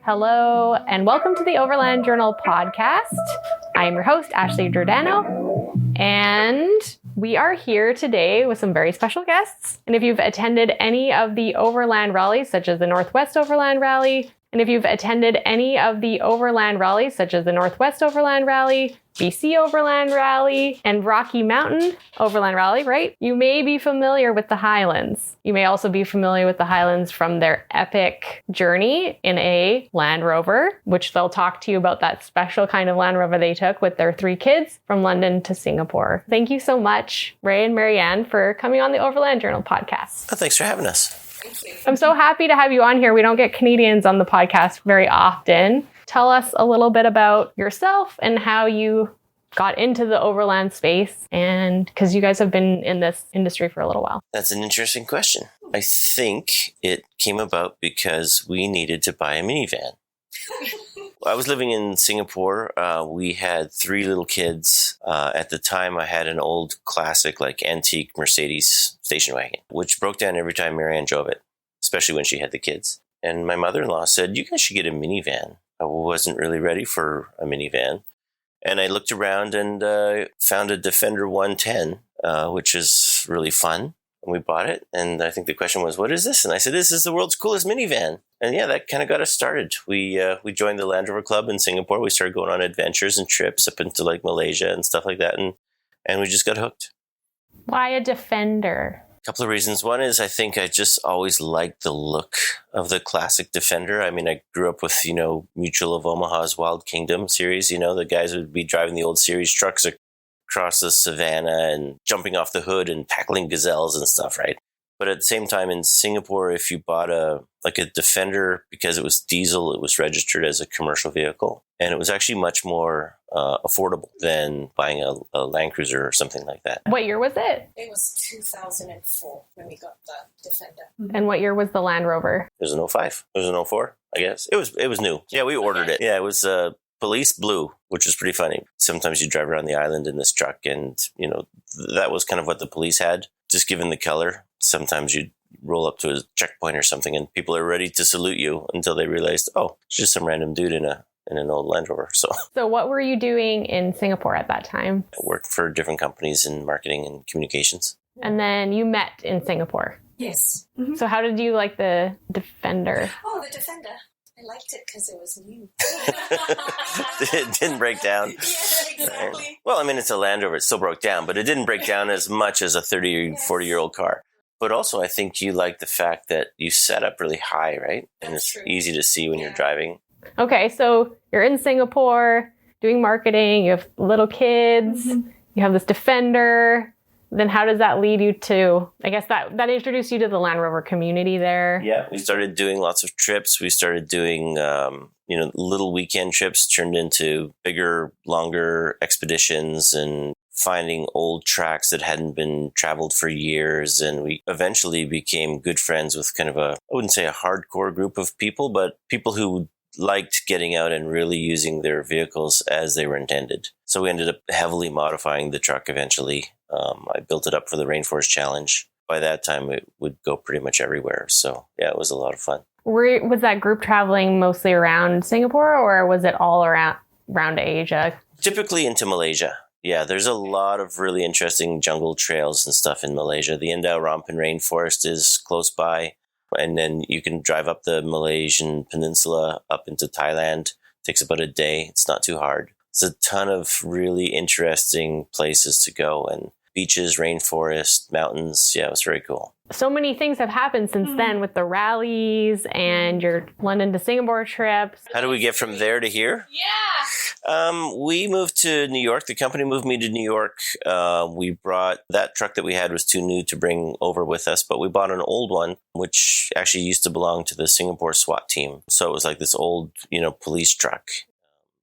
Hello, and welcome to the Overland Journal podcast. I am your host, Ashley Giordano, and we are here today with some very special guests. And if you've attended any of the Overland Rallies, such as the Northwest Overland Rally, BC Overland Rally, and Rocky Mountain Overland Rally, right? You may be familiar with the Hylands. You may also be familiar with the Hylands from their epic journey in a Land Rover, which they'll talk to you about that special kind of Land Rover they took with their 3 kids from London to Singapore. Thank you so much, Ray and Marianne, for coming on the Overland Journal podcast. Oh, thanks for having us. Thank you. I'm so happy to have you on here. We don't get Canadians on the podcast very often. Tell us a little bit about yourself and how you got into the overland space, and because you guys have been in this industry for a little while. That's an interesting question. I think it came about because we needed to buy a minivan. I was living in Singapore. We had 3 little kids. At the time, I had an old classic, like antique Mercedes station wagon, which broke down every time Marianne drove it, especially when she had the kids. And my mother-in-law said, "You guys should get a minivan." I wasn't really ready for a minivan. And I looked around and found a Defender 110, which is really fun. And we bought it. And I think the question was, what is this? And I said, this is the world's coolest minivan. And yeah, that kind of got us started. We joined the Land Rover Club in Singapore. We started going on adventures and trips up into like Malaysia and stuff like that. And we just got hooked. Why a Defender? A couple of reasons. One is I think I just always liked the look of the classic Defender. I mean, I grew up with, Mutual of Omaha's Wild Kingdom series. The guys would be driving the old series trucks across the savannah and jumping off the hood and tackling gazelles and stuff, right? But at the same time, in Singapore, if you bought a Defender, because it was diesel, it was registered as a commercial vehicle. And it was actually much more affordable than buying a Land Cruiser or something like that. What year was it? It was 2004 when we got the Defender. And what year was the Land Rover? It was an 05. It was an 04, I guess. It was new. Yeah, we ordered it. Yeah, it was police blue, which was pretty funny. Sometimes you drive around the island in this truck and, that was kind of what the police had, just given the color. Sometimes you'd roll up to a checkpoint or something and people are ready to salute you until they realized, oh, it's just some random dude in an old Land Rover. So what were you doing in Singapore at that time? I worked for different companies in marketing and communications. And then you met in Singapore. Yes. Mm-hmm. So how did you like the Defender? Oh, the Defender. I liked it because it was new. It didn't break down. Yeah, exactly. Well, I mean, it's a Land Rover. It still broke down, but it didn't break down as much as a 30 or 40-year-old car. But also, I think you like the fact that you set up really high, right? And That's it's true. easy to see when you're driving. Okay, so you're in Singapore doing marketing, you have little kids, you have this Defender. Then how does that lead you to, I guess that introduced you to the Land Rover community there? Yeah, we started doing lots of trips. We started doing, little weekend trips turned into bigger, longer expeditions and finding old tracks that hadn't been traveled for years. And we eventually became good friends with kind of I wouldn't say a hardcore group of people, but people who liked getting out and really using their vehicles as they were intended. So we ended up heavily modifying the truck eventually. I built it up for the Rainforest Challenge. By that time, it would go pretty much everywhere. So yeah, it was a lot of fun. Was that group traveling mostly around Singapore, or was it all around Asia? Typically into Malaysia. Yeah, there's a lot of really interesting jungle trails and stuff in Malaysia. The Indau Rampan Rainforest is close by. And then you can drive up the Malaysian peninsula up into Thailand. It takes about a day. It's not too hard. It's a ton of really interesting places to go, and beaches, rainforest, mountains. Yeah, it was very cool. So many things have happened since then with the rallies and your London to Singapore trips. How do we get from there to here? Yeah. We moved to New York. The company moved me to New York. We brought that truck that we had was too new to bring over with us, but we bought an old one, which actually used to belong to the Singapore SWAT team. So it was like this old, police truck,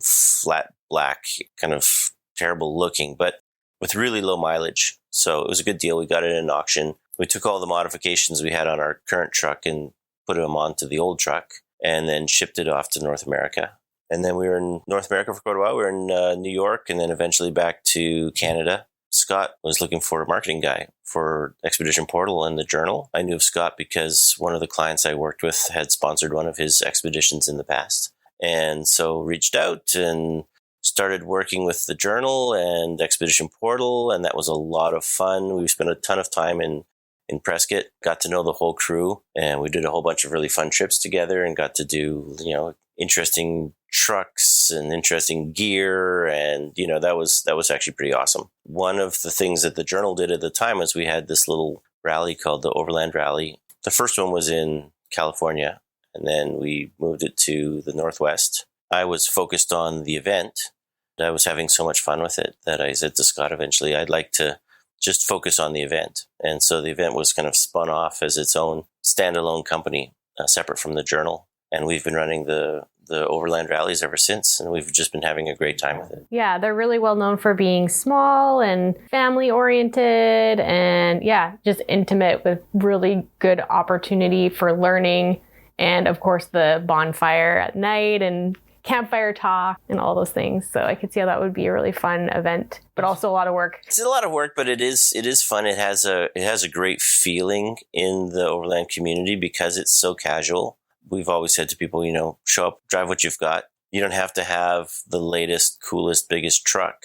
flat black, kind of terrible looking, but with really low mileage. So it was a good deal. We got it in an auction. We took all the modifications we had on our current truck and put them onto the old truck and then shipped it off to North America. And then we were in North America for quite a while. We were in New York and then eventually back to Canada. Scott was looking for a marketing guy for Expedition Portal and the Journal. I knew of Scott because one of the clients I worked with had sponsored one of his expeditions in the past. And so reached out and started working with the Journal and Expedition Portal, and that was a lot of fun. We spent a ton of time in Prescott, got to know the whole crew, and we did a whole bunch of really fun trips together and got to do, interesting trucks and interesting gear. And, that was actually pretty awesome. One of the things that the Journal did at the time was we had this little rally called the Overland Rally. The first one was in California, and then we moved it to the Northwest. I was focused on the event. I was having so much fun with it that I said to Scott eventually, I'd like to just focus on the event. And so the event was kind of spun off as its own standalone company, separate from the Journal. And we've been running the Overland Rallies ever since, and we've just been having a great time with it. Yeah, they're really well known for being small and family oriented and just intimate with really good opportunity for learning. And of course, the bonfire at night and campfire talk and all those things. So I could see how that would be a really fun event, but also a lot of work. It's a lot of work, but it is fun. It has a great feeling in the Overland community because it's so casual. We've always said to people, show up, drive what you've got. You don't have to have the latest, coolest, biggest truck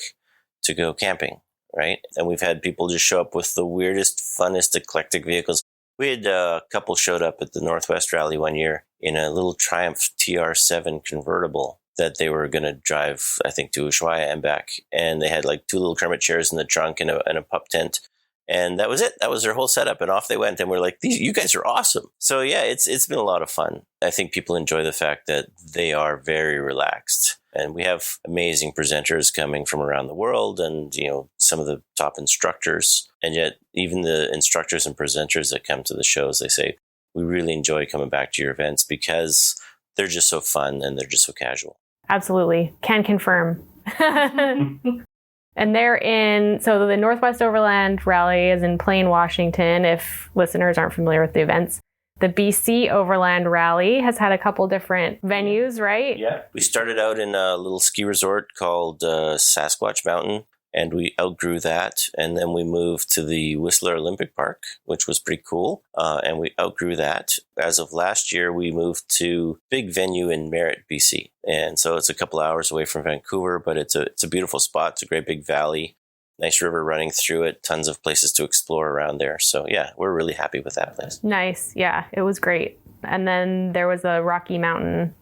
to go camping, right? And we've had people just show up with the weirdest, funnest, eclectic vehicles. We had a couple showed up at the Northwest Rally one year in a little Triumph TR7 convertible that they were going to drive, I think, to Ushuaia and back. And they had like 2 little Kermit chairs in the trunk and a pup tent. And that was it. That was their whole setup. And off they went. And we're like, you guys are awesome. So yeah, it's been a lot of fun. I think people enjoy the fact that they are very relaxed. And we have amazing presenters coming from around the world and, some of the top instructors. And yet even the instructors and presenters that come to the shows, they say, we really enjoy coming back to your events because they're just so fun and they're just so casual. Absolutely. Can confirm. And so the Northwest Overland Rally is in Plain, Washington, if listeners aren't familiar with the events. The BC Overland Rally has had a couple different venues, right? Yeah. We started out in a little ski resort called Sasquatch Mountain, and we outgrew that. And then we moved to the Whistler Olympic Park, which was pretty cool. And we outgrew that. As of last year, we moved to a big venue in Merritt, BC. And so it's a couple hours away from Vancouver, but it's a beautiful spot. It's a great big valley, nice river running through it, tons of places to explore around there. So yeah, we're really happy with that place. Nice. Yeah, it was great. And then there was a Rocky Mountain.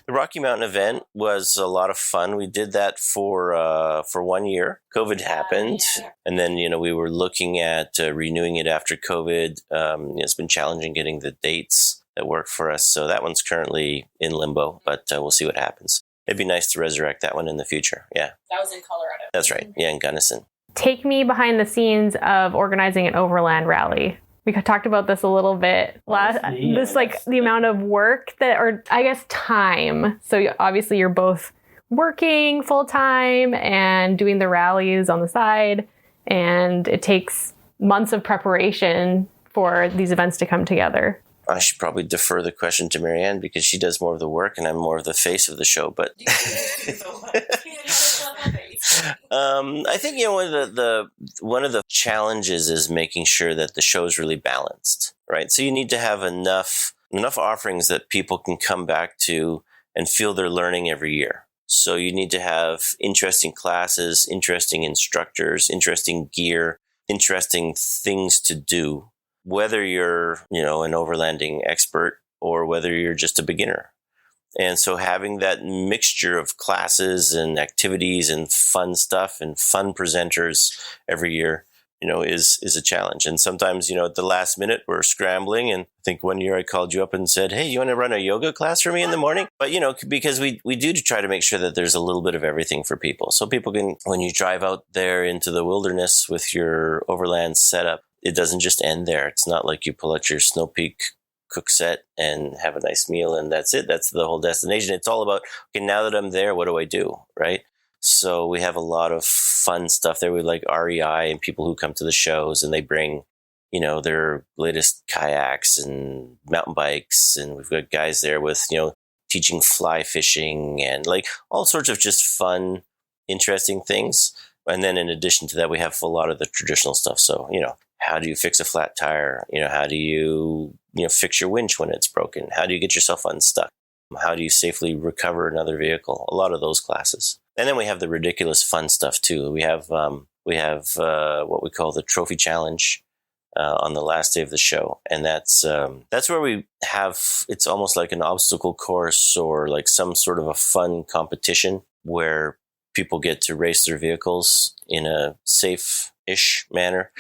The Rocky Mountain event was a lot of fun. We did that for 1 year. COVID happened. And then, we were looking at renewing it after COVID. It's been challenging getting the dates that work for us. So that one's currently in limbo, but we'll see what happens. It'd be nice to resurrect that one in the future. Yeah. That was in Colorado. That's right. Yeah, in Gunnison. Take me behind the scenes of organizing an overland rally. We talked about this a little bit last. The amount of work time. So obviously you're both working full time and doing the rallies on the side, and it takes months of preparation for these events to come together. I should probably defer the question to Marianne because she does more of the work and I'm more of the face of the show. But I think one of the challenges is making sure that the show is really balanced, right? So you need to have enough offerings that people can come back to and feel they're learning every year. So you need to have interesting classes, interesting instructors, interesting gear, interesting things to do, whether you're, an overlanding expert or whether you're just a beginner. And so having that mixture of classes and activities and fun stuff and fun presenters every year, is a challenge. And sometimes, at the last minute, we're scrambling. And I think one year I called you up and said, hey, you want to run a yoga class for me in the morning? But, because we do try to make sure that there's a little bit of everything for people. So people can, when you drive out there into the wilderness with your overland setup, it doesn't just end there. It's not like you pull out your Snow Peak cook set and have a nice meal and that's it. That's the whole destination. It's all about, okay, now that I'm there, what do I do? Right? So we have a lot of fun stuff there. We like REI and people who come to the shows and they bring, their latest kayaks and mountain bikes. And we've got guys there with, teaching fly fishing and like all sorts of just fun, interesting things. And then in addition to that, we have a lot of the traditional stuff. So, how do you fix a flat tire? How do you, fix your winch when it's broken? How do you get yourself unstuck? How do you safely recover another vehicle? A lot of those classes. And then we have the ridiculous fun stuff too. We have what we call the trophy challenge on the last day of the show. And that's where we have, it's almost like an obstacle course or like some sort of a fun competition where people get to race their vehicles in a safe-ish manner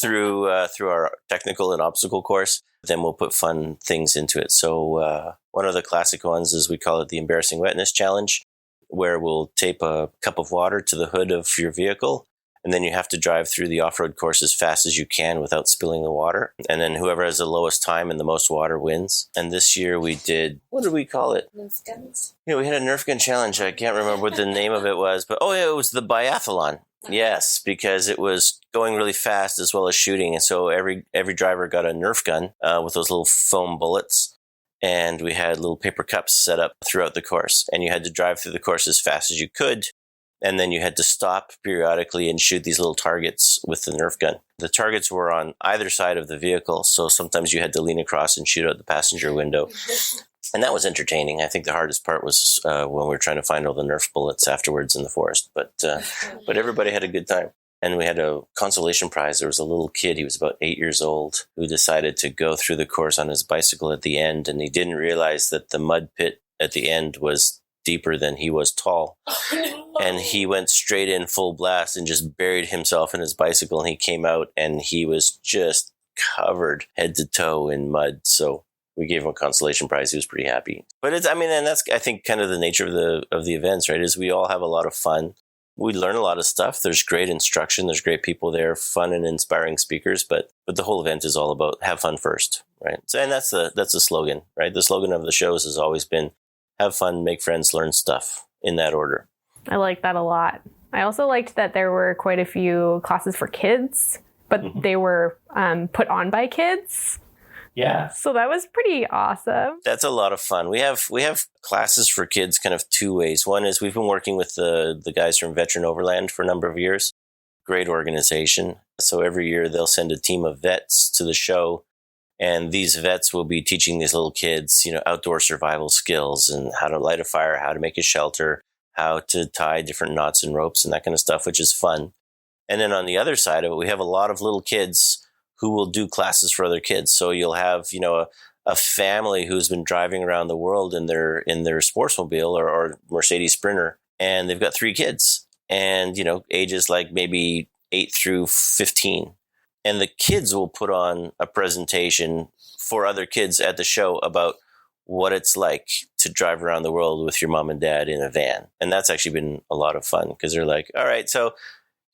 through our technical and obstacle course. Then we'll put fun things into it. So one of the classic ones is we call it the embarrassing wetness challenge, where we'll tape a cup of water to the hood of your vehicle. And then you have to drive through the off-road course as fast as you can without spilling the water. And then whoever has the lowest time and the most water wins. And this year we did, what did we call it? Nerf guns. Yeah, we had a Nerf gun challenge. I can't remember what the name of it was. But it was the biathlon. Yes, because it was going really fast as well as shooting. And so every driver got a Nerf gun with those little foam bullets. And we had little paper cups set up throughout the course. And you had to drive through the course as fast as you could. And then you had to stop periodically and shoot these little targets with the Nerf gun. The targets were on either side of the vehicle, so sometimes you had to lean across and shoot out the passenger window. And that was entertaining. I think the hardest part was when we were trying to find all the Nerf bullets afterwards in the forest. But everybody had a good time. And we had a consolation prize. There was a little kid, he was about 8 years old, who decided to go through the course on his bicycle at the end, and he didn't realize that the mud pit at the end was deeper than he was tall. And he went straight in full blast and just buried himself in his bicycle. And he came out and he was just covered head to toe in mud. So we gave him a consolation prize. He was pretty happy. But and that's, I think, kind of the nature of the events, right? Is we all have a lot of fun. We learn a lot of stuff. There's great instruction. There's great people there, fun and inspiring speakers. But the whole event is all about have fun first, right? So, and that's the slogan, right? The slogan of the shows has always been have fun, make friends, learn stuff, in that order. I like that a lot. I also liked that there were quite a few classes for kids, but they were put on by kids. Yeah. So that was pretty awesome. That's a lot of fun. We have classes for kids kind of two ways. One is we've been working with the guys from Veteran Overland for a number of years. Great organization. So every year they'll send a team of vets to the show. And these vets will be teaching these little kids, outdoor survival skills and how to light a fire, how to make a shelter, how to tie different knots and ropes and that kind of stuff, which is fun. And then on the other side of it, we have a lot of little kids who will do classes for other kids. So you'll have, a family who's been driving around the world in their sportsmobile or Mercedes Sprinter, and they've got 3 kids and, ages like maybe 8 through 15. And the kids will put on a presentation for other kids at the show about what it's like to drive around the world with your mom and dad in a van. And that's actually been a lot of fun because they're like, all right, so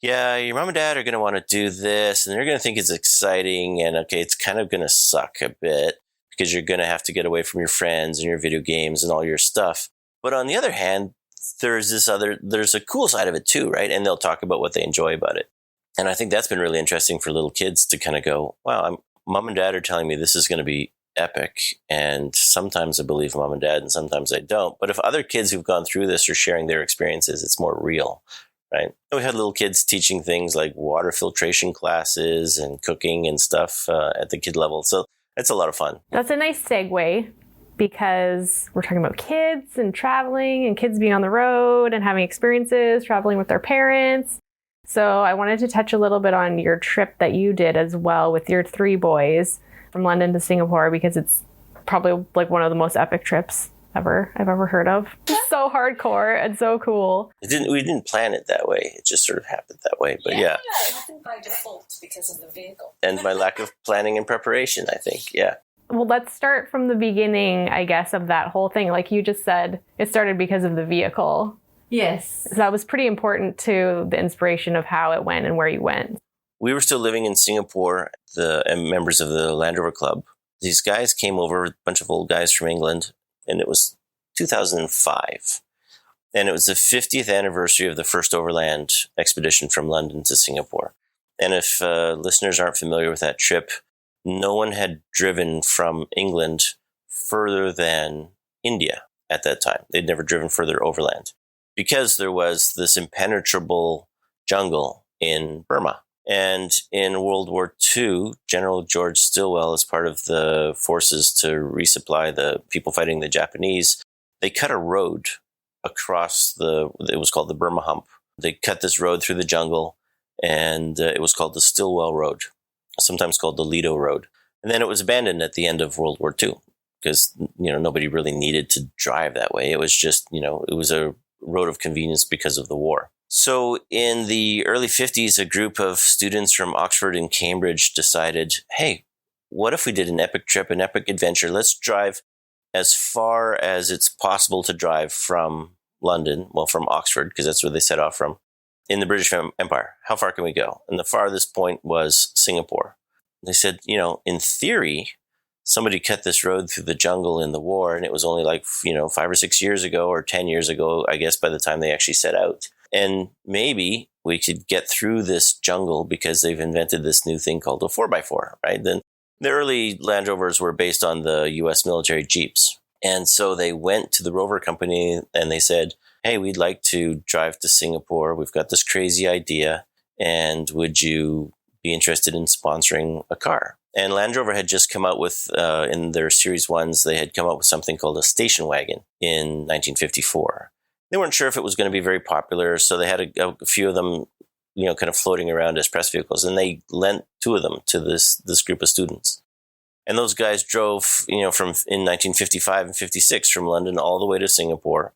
yeah, your mom and dad are going to want to do this and they're going to think it's exciting. And okay, it's kind of going to suck a bit because you're going to have to get away from your friends and your video games and all your stuff. But on the other hand, there's a cool side of it too, right? And they'll talk about what they enjoy about it. And I think that's been really interesting for little kids to kind of go, wow, mom and dad are telling me this is going to be epic. And sometimes I believe mom and dad and sometimes I don't. But if other kids who've gone through this are sharing their experiences, it's more real, right? And we had little kids teaching things like water filtration classes and cooking and stuff at the kid level. So it's a lot of fun. That's a nice segue because we're talking about kids and traveling and kids being on the road and having experiences, traveling with their parents. So I wanted to touch a little bit on your trip that you did as well with your 3 boys from London to Singapore, because it's probably like one of the most epic trips I've ever heard of. It's so hardcore and so cool. We didn't plan it that way. It just sort of happened that way. But yeah. It happened by default because of the vehicle. And my lack of planning and preparation, I think. Yeah. Well, let's start from the beginning, I guess, of that whole thing. Like you just said, it started because of the vehicle. Yes. So that was pretty important to the inspiration of how it went and where you went. We were still living in Singapore, the members of the Land Rover Club. These guys came over, a bunch of old guys from England, and it was 2005. And it was the 50th anniversary of the first overland expedition from London to Singapore. And if listeners aren't familiar with that trip, no one had driven from England further than India at that time. They'd never driven further overland because there was this impenetrable jungle in Burma. And in World War II, General George Stilwell, as part of the forces to resupply the people fighting the Japanese, they cut a road across it was called the Burma Hump. They cut this road through the jungle, and it was called the Stillwell Road, sometimes called the Lido Road. And then it was abandoned at the end of World War II because, nobody really needed to drive that way. It was just, it was a road of convenience because of the war. So in the early 50s, a group of students from Oxford and Cambridge decided, hey, what if we did an epic trip, an epic adventure? Let's drive as far as it's possible to drive from London, from Oxford, because that's where they set off from, in the British Empire. How far can we go? And the farthest point was Singapore. They said, in theory, somebody cut this road through the jungle in the war, and it was only 5 or 6 years ago or 10 years ago, I guess, by the time they actually set out. And maybe we could get through this jungle because they've invented this new thing called a 4x4, right? Then the early Land Rovers were based on the U.S. military Jeeps. And so they went to the Rover company and they said, hey, we'd like to drive to Singapore. We've got this crazy idea. And would you be interested in sponsoring a car? And Land Rover had just come out with, in their Series 1s, they had come out with something called a station wagon in 1954. They weren't sure if it was going to be very popular, so they had a few of them, kind of floating around as press vehicles, and they lent 2 of them to this group of students. And those guys drove, from in 1955 and 56 from London all the way to Singapore,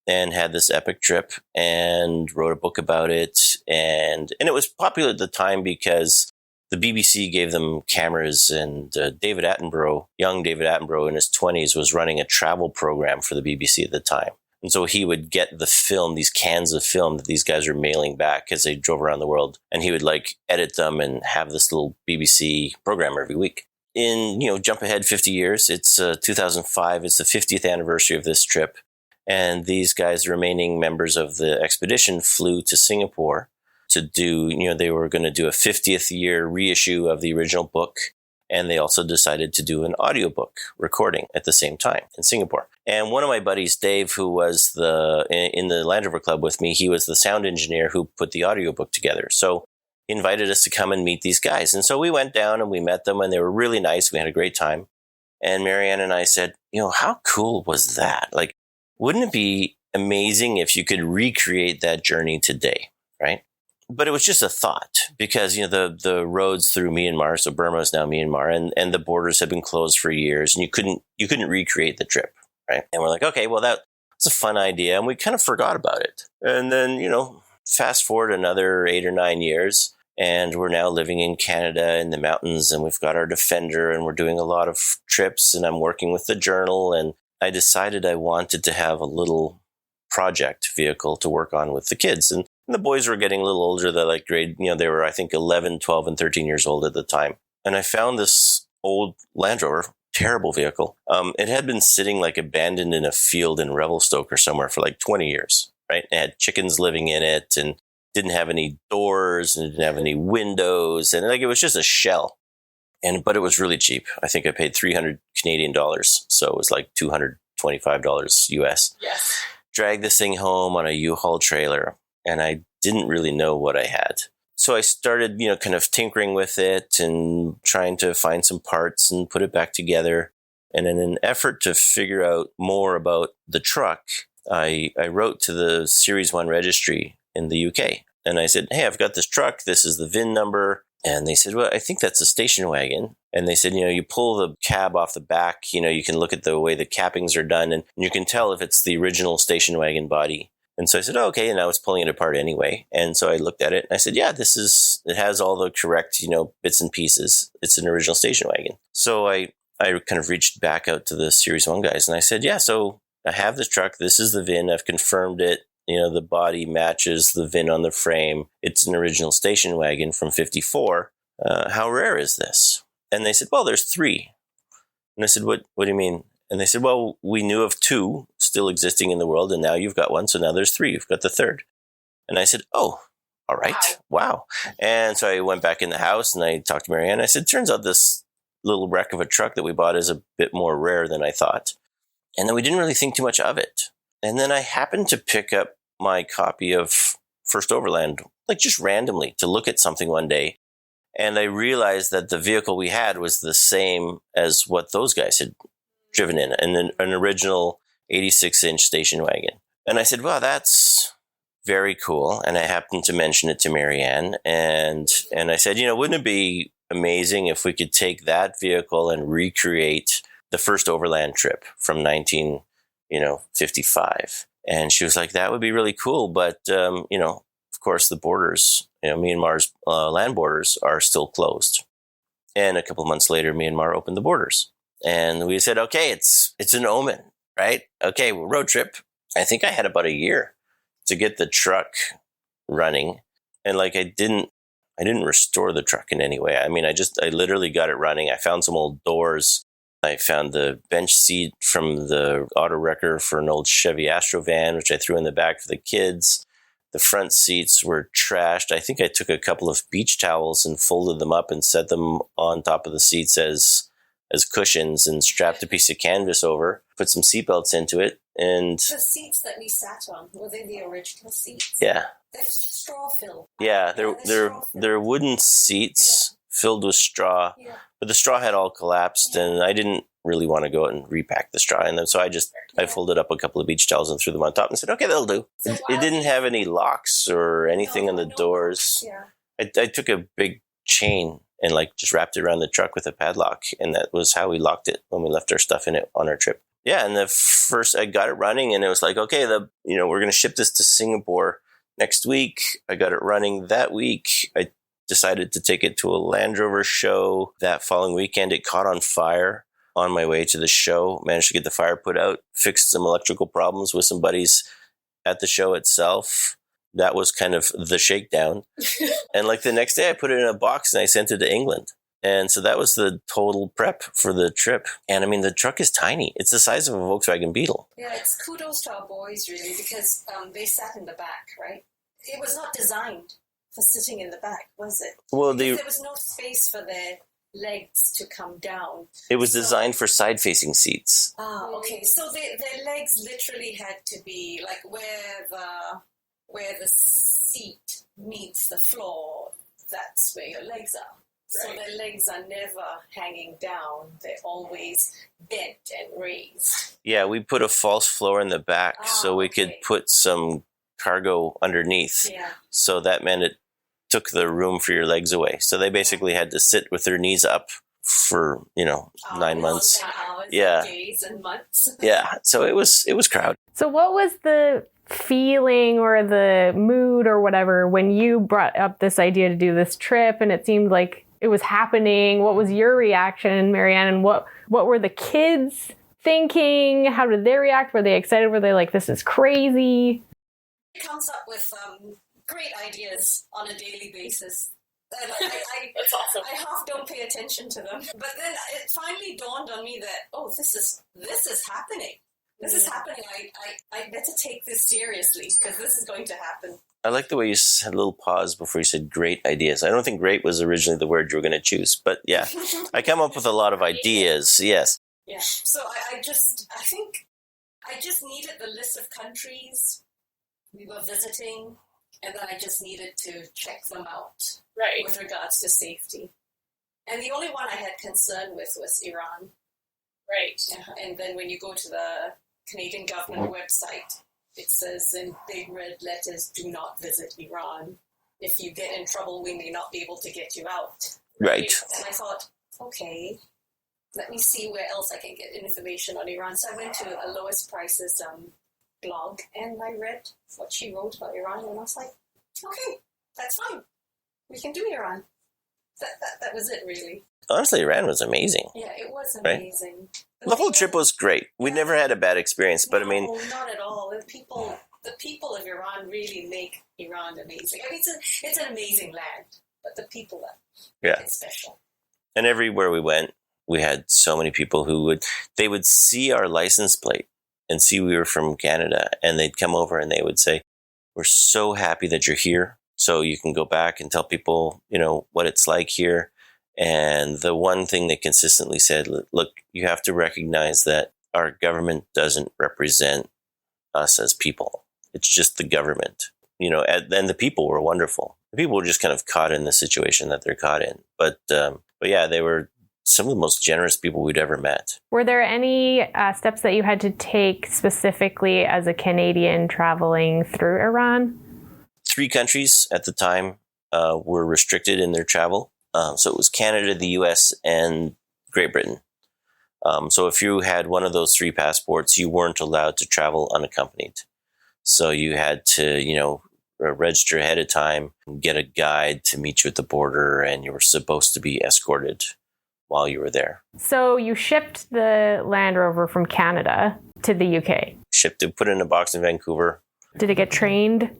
and had this epic trip and wrote a book about it. And it was popular at the time because the BBC gave them cameras, and David Attenborough, young David Attenborough in his 20s, was running a travel program for the BBC at the time. And so he would get the film, these cans of film that these guys were mailing back as they drove around the world. And he would edit them and have this little BBC program every week. In, jump ahead 50 years, it's 2005. It's the 50th anniversary of this trip. And these guys, the remaining members of the expedition, flew to Singapore to do, they were going to do a 50th year reissue of the original book. And they also decided to do an audiobook recording at the same time in Singapore. And one of my buddies, Dave, who was in the Land Rover Club with me, he was the sound engineer who put the audiobook together. So he invited us to come and meet these guys. And so we went down and we met them, and they were really nice. We had a great time. And Marianne and I said, how cool was that? Wouldn't it be amazing if you could recreate that journey today, right? But it was just a thought because, the roads through Myanmar, so Burma is now Myanmar, and the borders had been closed for years, and you couldn't recreate the trip, right? And we're like, okay, well, that's a fun idea. And we kind of forgot about it. And then, fast forward another 8 or 9 years, and we're now living in Canada in the mountains, and we've got our Defender, and we're doing a lot of trips, and I'm working with the Journal, and I decided I wanted to have a little project vehicle to work on with the kids. And the boys were getting a little older, grade, they were, I think, 11, 12, and 13 years old at the time. And I found this old Land Rover, terrible vehicle. It had been sitting abandoned in a field in Revelstoke or somewhere for 20 years, right? It had chickens living in it and didn't have any doors and didn't have any windows. And it was just a shell. But it was really cheap. I think I paid 300 Canadian dollars. So it was $225 US. Yes. Dragged this thing home on a U-Haul trailer. And I didn't really know what I had. So I started, kind of tinkering with it and trying to find some parts and put it back together. And in an effort to figure out more about the truck, I wrote to the Series 1 registry in the UK. And I said, hey, I've got this truck. This is the VIN number. And they said, well, I think that's a station wagon. And they said, you pull the cab off the back, you can look at the way the cappings are done, and you can tell if it's the original station wagon body. And so I said, oh, okay. And I was pulling it apart anyway. And so I looked at it and I said, yeah, it has all the correct, bits and pieces. It's an original station wagon. So I kind of reached back out to the Series 1 guys and I said, yeah, so I have this truck. This is the VIN. I've confirmed it. The body matches the VIN on the frame. It's an original station wagon from 54. How rare is this? And they said, well, there's 3. And I said, what do you mean? And they said, well, we knew of 2 still existing in the world, and now you've got 1, so now there's 3. You've got the 3rd. And I said, oh, all right. Wow. And so I went back in the house, and I talked to Marianne. I said, turns out this little wreck of a truck that we bought is a bit more rare than I thought. And then we didn't really think too much of it. And then I happened to pick up my copy of First Overland, just randomly, to look at something one day. And I realized that the vehicle we had was the same as what those guys had driven in, an original 86-inch station wagon. And I said, well, that's very cool. And I happened to mention it to Marianne. And I said, wouldn't it be amazing if we could take that vehicle and recreate the first overland trip from 1955? And she was like, that would be really cool. But, of course, the borders, Myanmar's land borders are still closed. And a couple of months later, Myanmar opened the borders. And we said, okay, it's an omen, right? Okay, well, road trip. I think I had about a year to get the truck running. And I didn't restore the truck in any way. I mean, I literally got it running. I found some old doors. I found the bench seat from the auto wrecker for an old Chevy Astro van, which I threw in the back for the kids. The front seats were trashed. I think I took a couple of beach towels and folded them up and set them on top of the seats as cushions and strapped a piece of canvas over, put some seatbelts into it. And the seats that we sat on, were they the original seats? Yeah. They're straw filled. Yeah, they're wooden seats filled with straw, but the straw had all collapsed, and I didn't really want to go out and repack the straw in them, so I folded up a couple of beach towels and threw them on top and said, okay, that'll do. So it didn't have any locks or anything on the doors. Yeah. I took a big chain and just wrapped it around the truck with a padlock, and that was how we locked it when we left our stuff in it on our trip. Yeah, and the first I got it running, and it was like, okay, we're going to ship this to Singapore next week. I got it running that week. I decided to take it to a Land Rover show that following weekend. It caught on fire on my way to the show. Managed to get the fire put out, fixed some electrical problems with some buddies at the show itself. That was kind of the shakedown. And the next day I put it in a box and I sent it to England. And so that was the total prep for the trip. And I mean, the truck is tiny. It's the size of a Volkswagen Beetle. Yeah, it's kudos to our boys, really, because they sat in the back, right? It was not designed for sitting in the back, was it? Well, there was no space for their legs to come down. It was designed for side-facing seats. Ah, okay. So their legs literally had to be where the seat meets the floor. That's where your legs are. Right. So their legs are never hanging down. They're always bent and raised. Yeah, we put a false floor in the back so we could put some cargo underneath. Yeah. So that meant it took the room for your legs away. So they basically had to sit with their knees up for, 9 months. Hours, yeah. Days and months. Yeah. So it was crowded. So what was the feeling or the mood or whatever when you brought up this idea to do this trip and it seemed like it was happening? What was your reaction, Marianne? And what were the kids thinking? How did they react? Were they excited? Were they like, this is crazy? It comes up with great ideas on a daily basis. And That's awesome. I half don't pay attention to them. But then it finally dawned on me that, this is happening. This is happening. I better take this seriously because this is going to happen. I like the way you had a little pause before you said great ideas. I don't think great was originally the word you were going to choose, but yeah, I come up with a lot of ideas. Yes. Yeah. So I think I just needed the list of countries we were visiting, and then I just needed to check them out with regards to safety. And the only one I had concern with was Iran. Right. And then when you go to the Canadian government website, it says in big red letters, do not visit Iran. If you get in trouble, we may not be able to get you out. Right. And I thought, okay, let me see where else I can get information on Iran. So I went to a Lowest Prices blog, and I read what she wrote about Iran, and I was like, okay, that's fine. We can do Iran. That was it, really. Honestly, Iran was amazing. Yeah, it was amazing. Right? The whole trip was great. We never had a bad experience, but no, I mean... not at all. The people of Iran really make Iran amazing. I mean, it's an amazing land, but the people are it's special. And everywhere we went, we had so many people who would see our license plate and see we were from Canada, and they'd come over and they would say, we're so happy that you're here, so you can go back and tell people, what it's like here. And the one thing they consistently said, look, you have to recognize that our government doesn't represent us as people. It's just the government, and the people were wonderful. The people were just kind of caught in the situation that they're caught in. But yeah, they were some of the most generous people we'd ever met. Were there any steps that you had to take specifically as a Canadian traveling through Iran? 3 countries at the time were restricted in their travel. So it was Canada, the US, and Great Britain. So if you had one of those 3 passports, you weren't allowed to travel unaccompanied. So you had to, register ahead of time, get a guide to meet you at the border, and you were supposed to be escorted while you were there. So you shipped the Land Rover from Canada to the UK. Shipped it, put it in a box in Vancouver. Did it get trained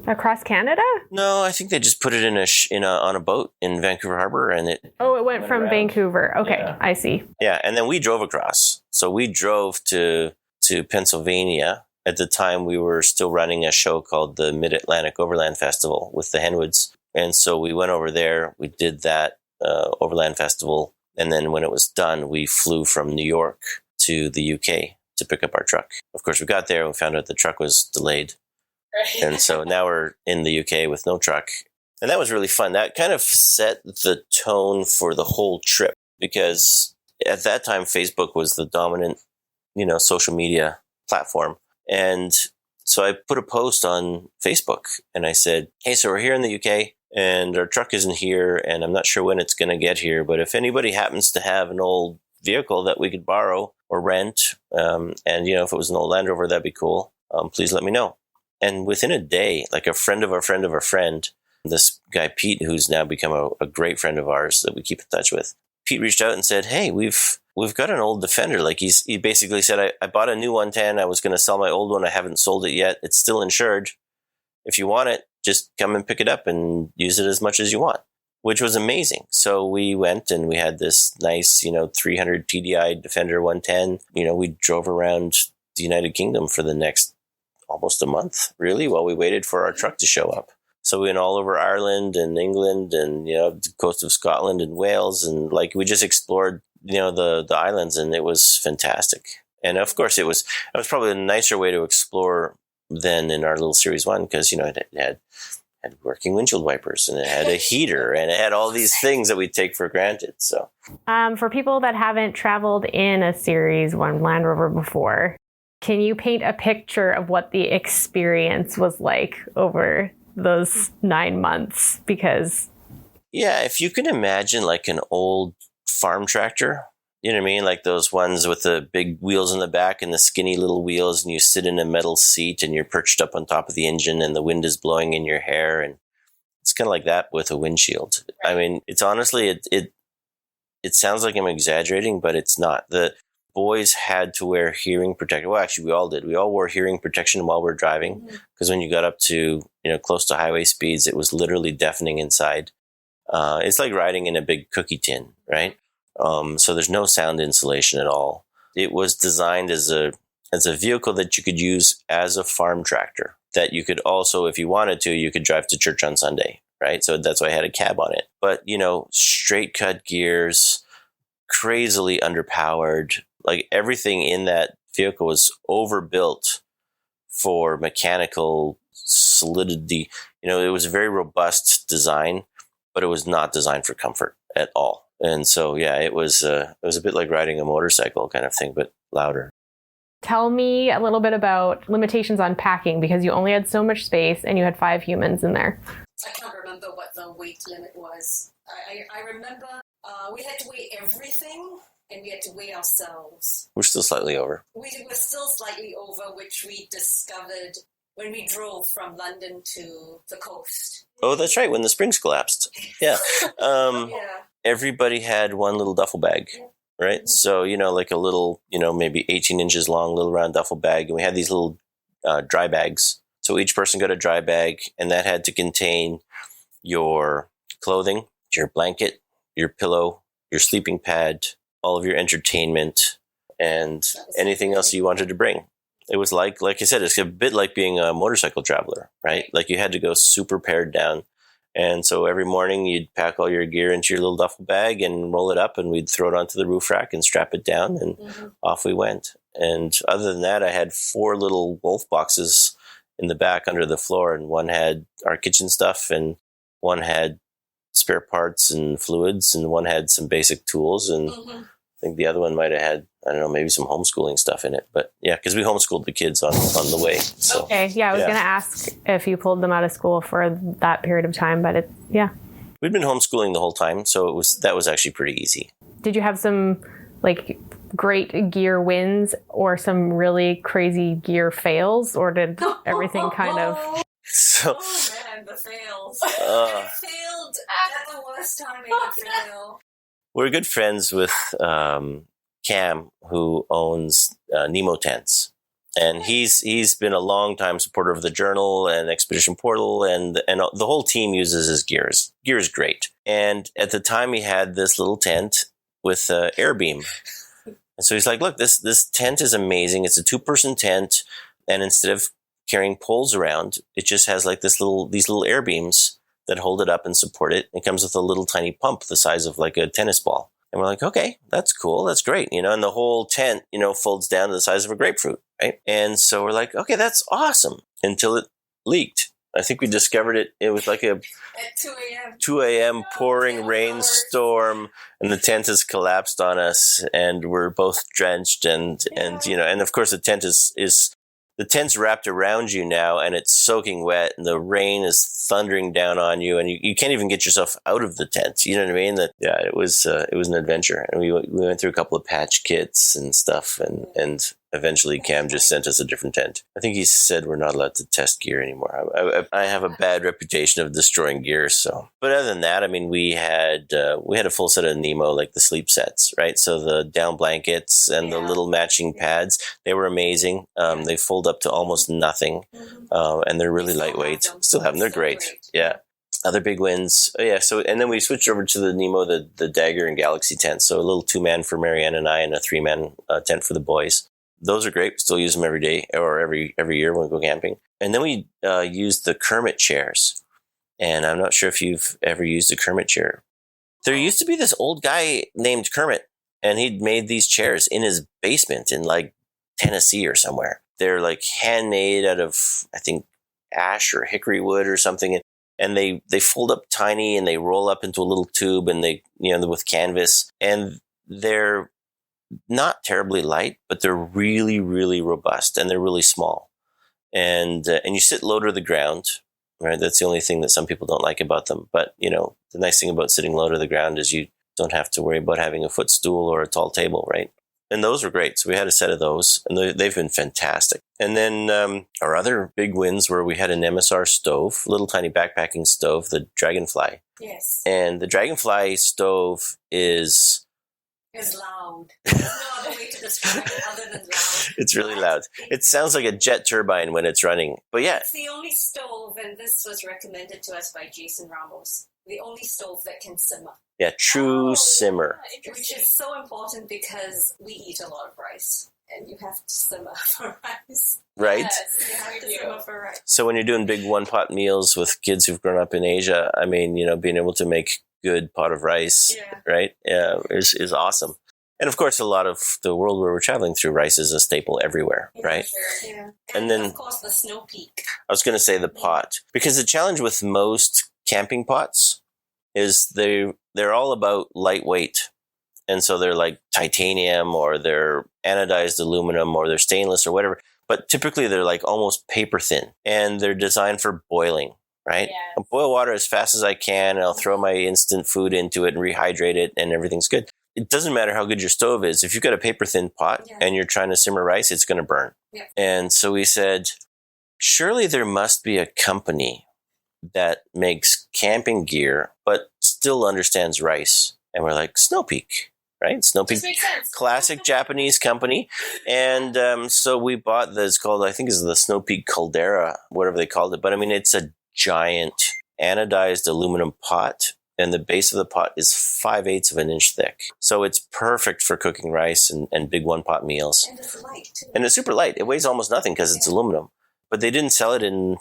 across Canada? No, I think they just put it on a boat in Vancouver Harbor, and it. Oh, it went from around. Vancouver. Okay, Yeah. I see. Yeah, and then we drove across. So we drove to Pennsylvania. At the time, we were still running a show called the Mid-Atlantic Overland Festival with the Henwoods. And so we went over there. We did that Overland Festival. And then when it was done, we flew from New York to the UK to pick up our truck. Of course, we got there and we found out the truck was delayed. Right. And so now we're in the UK with no truck. And that was really fun. That kind of set the tone for the whole trip, because at that time, Facebook was the dominant, social media platform. And so I put a post on Facebook and I said, hey, so we're here in the UK and our truck isn't here and I'm not sure when it's going to get here. But if anybody happens to have an old vehicle that we could borrow or rent, and, if it was an old Land Rover, that'd be cool. Please let me know. And within a day, like a friend of a friend of a friend, this guy, Pete, who's now become a great friend of ours that we keep in touch with, Pete reached out and said, hey, we've got an old Defender. Like he basically said, I bought a new 110. I was going to sell my old one. I haven't sold it yet. It's still insured. If you want it, just come and pick it up and use it as much as you want, which was amazing. So we went and we had this nice, 300 TDI Defender 110. We drove around the United Kingdom for the next almost a month, really, while we waited for our truck to show up. So we went all over Ireland and England and, the coast of Scotland and Wales. And we just explored, the islands, and it was fantastic. And of course, it was probably a nicer way to explore than in our little Series 1, because, it had working windshield wipers and it had a heater and it had all these things that we take for granted. So for people that haven't traveled in a Series 1 Land Rover before, can you paint a picture of what the experience was like over those 9 months? Because if you can imagine like an old farm tractor, you know what I mean? Like those ones with the big wheels in the back and the skinny little wheels, and you sit in a metal seat and you're perched up on top of the engine and the wind is blowing in your hair. And it's kind of like that with a windshield. I mean, it's honestly, it sounds like I'm exaggerating, but it's not. The boys had to wear hearing protection. Well, actually, we all did. We all wore hearing protection while we're driving, because when you got up to, close to highway speeds, it was literally deafening inside. It's like riding in a big cookie tin, right? So there's no sound insulation at all. It was designed as a vehicle that you could use as a farm tractor, that you could also, if you wanted to, you could drive to church on Sunday, right? So that's why I had a cab on it. But, straight cut gears, crazily underpowered. Like everything in that vehicle was overbuilt for mechanical solidity. It was a very robust design, but it was not designed for comfort at all. And so, it was a bit like riding a motorcycle kind of thing, but louder. Tell me a little bit about limitations on packing, because you only had so much space and you had 5 humans in there. I can't remember what the weight limit was. I remember we had to weigh everything, and we had to weigh ourselves. We're still slightly over. We were still slightly over, which we discovered when we drove from London to the coast. Oh, that's right, when the springs collapsed. Yeah. Everybody had one little duffel bag, right? Mm-hmm. So, like a little, maybe 18 inches long, little round duffel bag. And we had these little dry bags. So each person got a dry bag, and that had to contain your clothing, your blanket, your pillow, your sleeping pad, all of your entertainment, and anything else you wanted to bring. It was like I said, it's a bit like being a motorcycle traveler, right? Like you had to go super pared down. And so every morning you'd pack all your gear into your little duffel bag and roll it up, and we'd throw it onto the roof rack and strap it down, and off we went. And other than that, I had 4 little wolf boxes in the back under the floor, and one had our kitchen stuff and one had spare parts and fluids, and one had some basic tools, and Mm-hmm. I think the other one might have had, I don't know, maybe some homeschooling stuff in it. But yeah, because we homeschooled the kids on the way. So Okay, yeah, I was Yeah. going to ask if you pulled them out of school for that period of time, but we'd been homeschooling the whole time, so that was actually pretty easy. Did you have some like great gear wins or some really crazy gear fails, or did everything kind of... So Oh man, the fails. Uh. I failed at the worst time I could fail. we're good friends with Cam, who owns Nemo Tents. And he's been a long time supporter of the Journal and Expedition Portal, and the whole team uses his gear. His gear is great. And at the time, he had this little tent with air beam. And so he's like, look, this tent is amazing. It's a 2-person tent. And instead of carrying poles around, it just has like these little air beams that hold it up and support it. It comes with a little tiny pump the size of like a tennis ball. And we're like, okay, that's cool. That's great. And the whole tent, folds down to the size of a grapefruit, right? And so we're like, okay, that's awesome, until it leaked. I think we discovered it was like a At 2 a.m. 2 a.m. pouring Oh, rainstorm, and the tent has collapsed on us, and we're both drenched, and of course the tent is the tent's wrapped around you now, and it's soaking wet, and the rain is thundering down on you, and you can't even get yourself out of the tent. You know what I mean? It was an adventure, and we went through a couple of patch kits and stuff, and eventually Cam just sent us a different tent. I think he said we're not allowed to test gear anymore. I have a bad reputation of destroying gear, so. But other than that, I mean, we had a full set of Nemo, like the sleep sets, right? So the down blankets and the little matching pads, they were amazing. They fold up to almost nothing, and they're really lightweight. Still have them. They're great. Yeah. Other big wins. Oh, yeah. So, and then we switched over to the Nemo, the Dagger and Galaxy tent. So a little 2-man for Marianne and I, and a 3-man tent for the boys. Those are great. We still use them every day or every year when we go camping. And then we used the Kermit chairs. And I'm not sure if you've ever used a Kermit chair. There used to be this old guy named Kermit, and he'd made these chairs in his basement in like Tennessee or somewhere. They're like handmade out of, I think, ash or hickory wood or something. And they fold up tiny, and they roll up into a little tube, and they, with canvas, and they're not terribly light, but they're really, really robust, and they're really small. And you sit low to the ground, right? That's the only thing that some people don't like about them. But, the nice thing about sitting low to the ground is you don't have to worry about having a footstool or a tall table, right? And those were great. So we had a set of those, and they've been fantastic. And then our other big wins were we had an MSR stove, little tiny backpacking stove, the Dragonfly. Yes. And the Dragonfly stove is... It's loud. There's no other way to describe it other than loud. It's really loud. It sounds like a jet turbine when it's running. But yeah. It's the only stove, and this was recommended to us by Jason Ramos, the only stove that can simmer. Yeah, true simmer. Yeah, which is so important because we eat a lot of rice, and you have to simmer for rice. Right? Yes, you have to simmer for rice. So when you're doing big one-pot meals with kids who've grown up in Asia, I mean, being able to make good pot of rice, right? Yeah, is awesome. And of course, a lot of the world where we're traveling through, rice is a staple everywhere, right? Sure. Yeah. And then, of course, the snow peak. I was going to say the pot, because the challenge with most camping pots is they're all about lightweight. And so they're like titanium, or they're anodized aluminum, or they're stainless or whatever. But typically they're like almost paper thin, and they're designed for boiling. Right? Yeah. I'll boil water as fast as I can, and I'll throw my instant food into it and rehydrate it, and everything's good. It doesn't matter how good your stove is. If you've got a paper-thin pot and you're trying to simmer rice, it's going to burn. Yeah. And so we said, surely there must be a company that makes camping gear but still understands rice. And we're like, Snow Peak, right? Snow Peak, Makes sense. classic Japanese company. And so we bought this called, I think it's the Snow Peak Caldera, whatever they called it. But I mean, it's a giant anodized aluminum pot, and the base of the pot is 5/8 of an inch thick. So it's perfect for cooking rice and big one-pot meals. And it's light, too. And it's super light. It weighs almost nothing because it's aluminum. But they didn't sell it in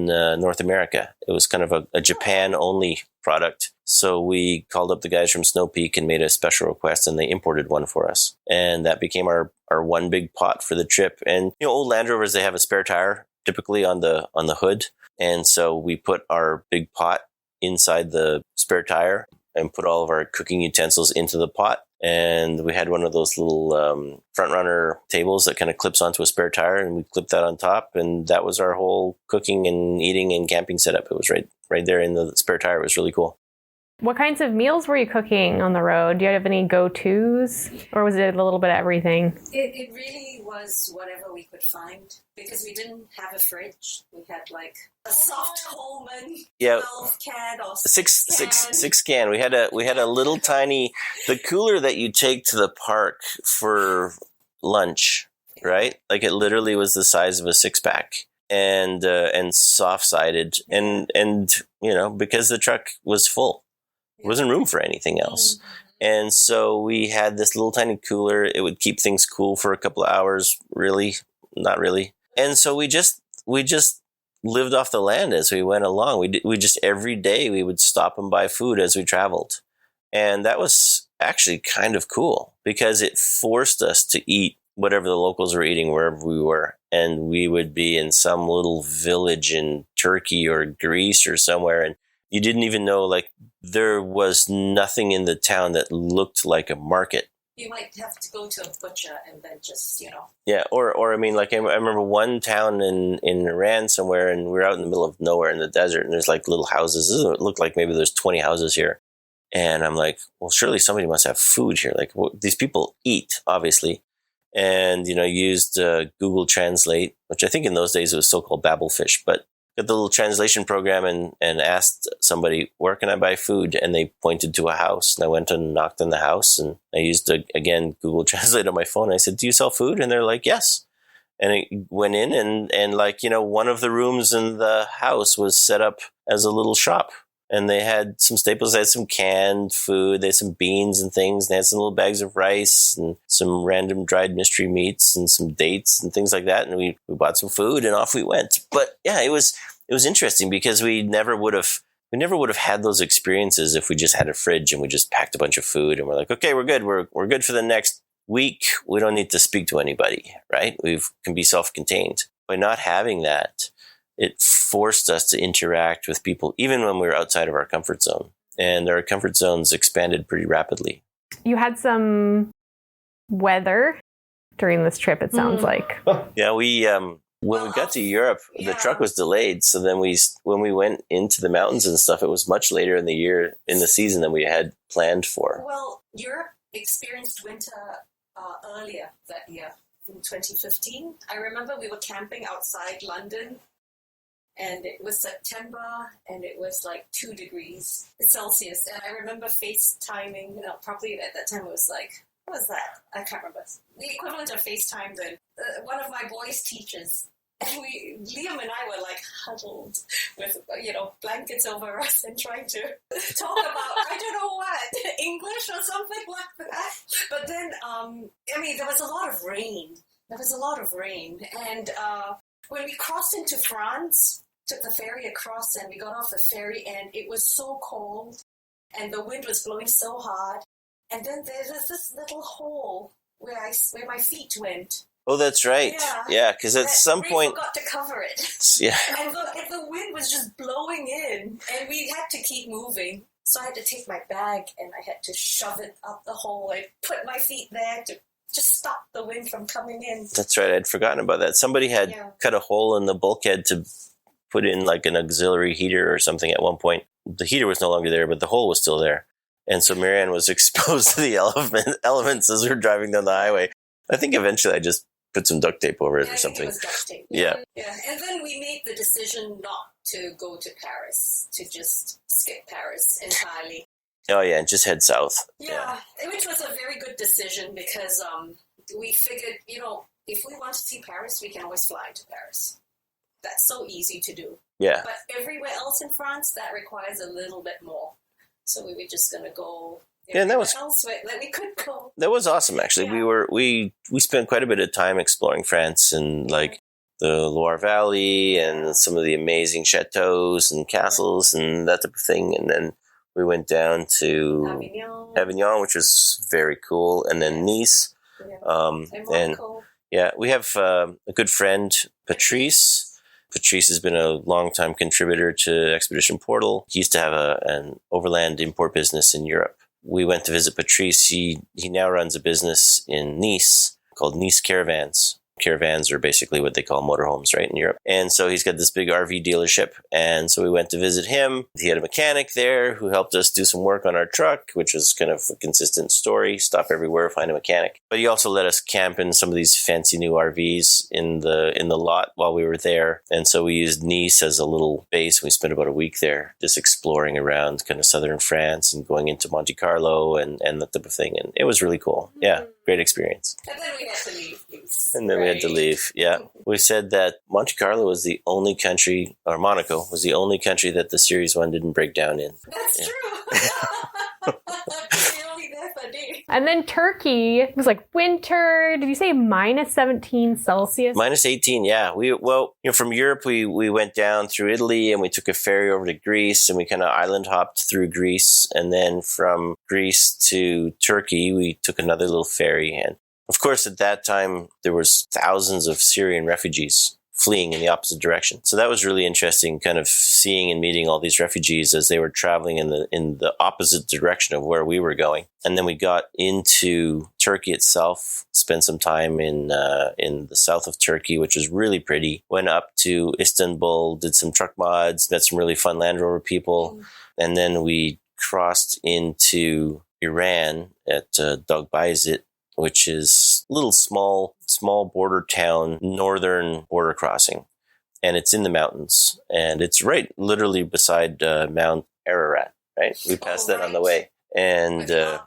North America. It was kind of a Japan-only product. So we called up the guys from Snow Peak and made a special request, and they imported one for us. And that became our one big pot for the trip. And, old Land Rovers, they have a spare tire typically on the hood. And so we put our big pot inside the spare tire and put all of our cooking utensils into the pot. And we had one of those little front runner tables that kind of clips onto a spare tire, and we clipped that on top. And that was our whole cooking and eating and camping setup. It was right there in the spare tire. It was really cool. What kinds of meals were you cooking on the road? Do you have any go-tos, or was it a little bit of everything? It really was whatever we could find, because we didn't have a fridge. We had like a soft Coleman 12 can or 6 can. We had a little tiny, the cooler that you take to the park for lunch, right? Like it literally was the size of a 6-pack. And soft-sided, and because the truck was full. There wasn't room for anything else. And so we had this little tiny cooler. It would keep things cool for a couple of hours, really, not really. And so we just lived off the land as we went along. We just every day we would stop and buy food as we traveled. And that was actually kind of cool because it forced us to eat whatever the locals were eating wherever we were. And we would be in some little village in Turkey or Greece or somewhere, and you didn't even know, like, there was nothing in the town that looked like a market. You might have to go to a butcher and then just, Yeah, or I mean, like, I remember one town in Iran somewhere, and we were out in the middle of nowhere in the desert, and there's, like, little houses. It looked like maybe there's 20 houses here. And I'm like, well, surely somebody must have food here. Like, these people eat, obviously. And, used Google Translate, which I think in those days it was still called Babelfish, but got the little translation program and asked somebody, where can I buy food? And they pointed to a house, and I went and knocked on the house, and I used, again, Google Translate on my phone. I said, do you sell food? And they're like, yes. And I went in and one of the rooms in the house was set up as a little shop. And they had some staples. They had some canned food. They had some beans and things. They had some little bags of rice and some random dried mystery meats and some dates and things like that. And we bought some food and off we went. But yeah, it was interesting because we never would have had those experiences if we just had a fridge and we just packed a bunch of food and we're like, okay, we're good. We're good for the next week. We don't need to speak to anybody, right? We can be self-contained. By not having that, it forced us to interact with people even when we were outside of our comfort zone. And our comfort zones expanded pretty rapidly. You had some weather during this trip, it sounds like. Yeah, when we got to Europe, the truck was delayed. So then when we went into the mountains and stuff, it was much later in the season than we had planned for. Well, Europe experienced winter earlier that year in 2015. I remember we were camping outside London. And it was September, and it was like 2 degrees Celsius. And I remember FaceTiming, probably at that time it was like, what was that? I can't remember. The equivalent of FaceTime then. One of my boys' teachers. And Liam and I were like huddled with, blankets over us and trying to talk about, I don't know what, English or something like that. But then, there was a lot of rain. And when we crossed into France, took the ferry across, and we got off the ferry, and it was so cold, and the wind was blowing so hard. And then there was this little hole where my feet went. Oh, that's right. Yeah, because at some point... we forgot to cover it. Yeah. And the wind was just blowing in, and we had to keep moving. So I had to take my bag, and I had to shove it up the hole. I put my feet there to just stop the wind from coming in. That's right. I'd forgotten about that. Somebody had cut a hole in the bulkhead to put in like an auxiliary heater or something at one point. The heater was no longer there, but the hole was still there. And so Marianne was exposed to the elements as we were driving down the highway. I think eventually I just put some duct tape over it or something. I think it was duct tape. Yeah. And then we made the decision not to go to Paris, to just skip Paris entirely. Oh, yeah, and just head south. Yeah, which was a very good decision because we figured, if we want to see Paris, we can always fly to Paris. That's so easy to do. Yeah. But everywhere else in France, that requires a little bit more. So we were just going to go elsewhere that we could go. That was awesome, actually. Yeah. We spent quite a bit of time exploring France and like the Loire Valley and some of the amazing chateaus and castles and that type of thing. And then we went down to Avignon, which was very cool, and then Nice. And we have a good friend, Patrice, Patrice has been a longtime contributor to Expedition Portal. He used to have an overland import business in Europe. We went to visit Patrice. He now runs a business in Nice called Nice Caravans. Caravans are basically what they call motorhomes, right, in Europe. And so he's got this big RV dealership. And so we went to visit him. He had a mechanic there who helped us do some work on our truck, which was kind of a consistent story. Stop everywhere, find a mechanic. But he also let us camp in some of these fancy new RVs in the lot while we were there. And so we used Nice as a little base. We spent about a week there just exploring around kind of southern France and going into Monte Carlo and that type of thing. And it was really cool. Yeah, great experience. And then we had to leave. And then we had to leave. Yeah. We said that Monte Carlo was the only country, or Monaco was the only country that the Series 1 didn't break down in. That's true. We're only there for a day. And then Turkey was like winter. Did you say minus 17 Celsius? Minus 18, yeah. From Europe, we went down through Italy and we took a ferry over to Greece and we kind of island hopped through Greece. And then from Greece to Turkey, we took another little ferry. And of course, at that time, there was thousands of Syrian refugees fleeing in the opposite direction. So that was really interesting, kind of seeing and meeting all these refugees as they were traveling in the opposite direction of where we were going. And then we got into Turkey itself, spent some time in the south of Turkey, which was really pretty. Went up to Istanbul, did some truck mods, met some really fun Land Rover people. And then we crossed into Iran at Dogbayzit, which is a little small border town, northern border crossing. And it's in the mountains. And it's right literally beside Mount Ararat, right? We passed that on the way. And or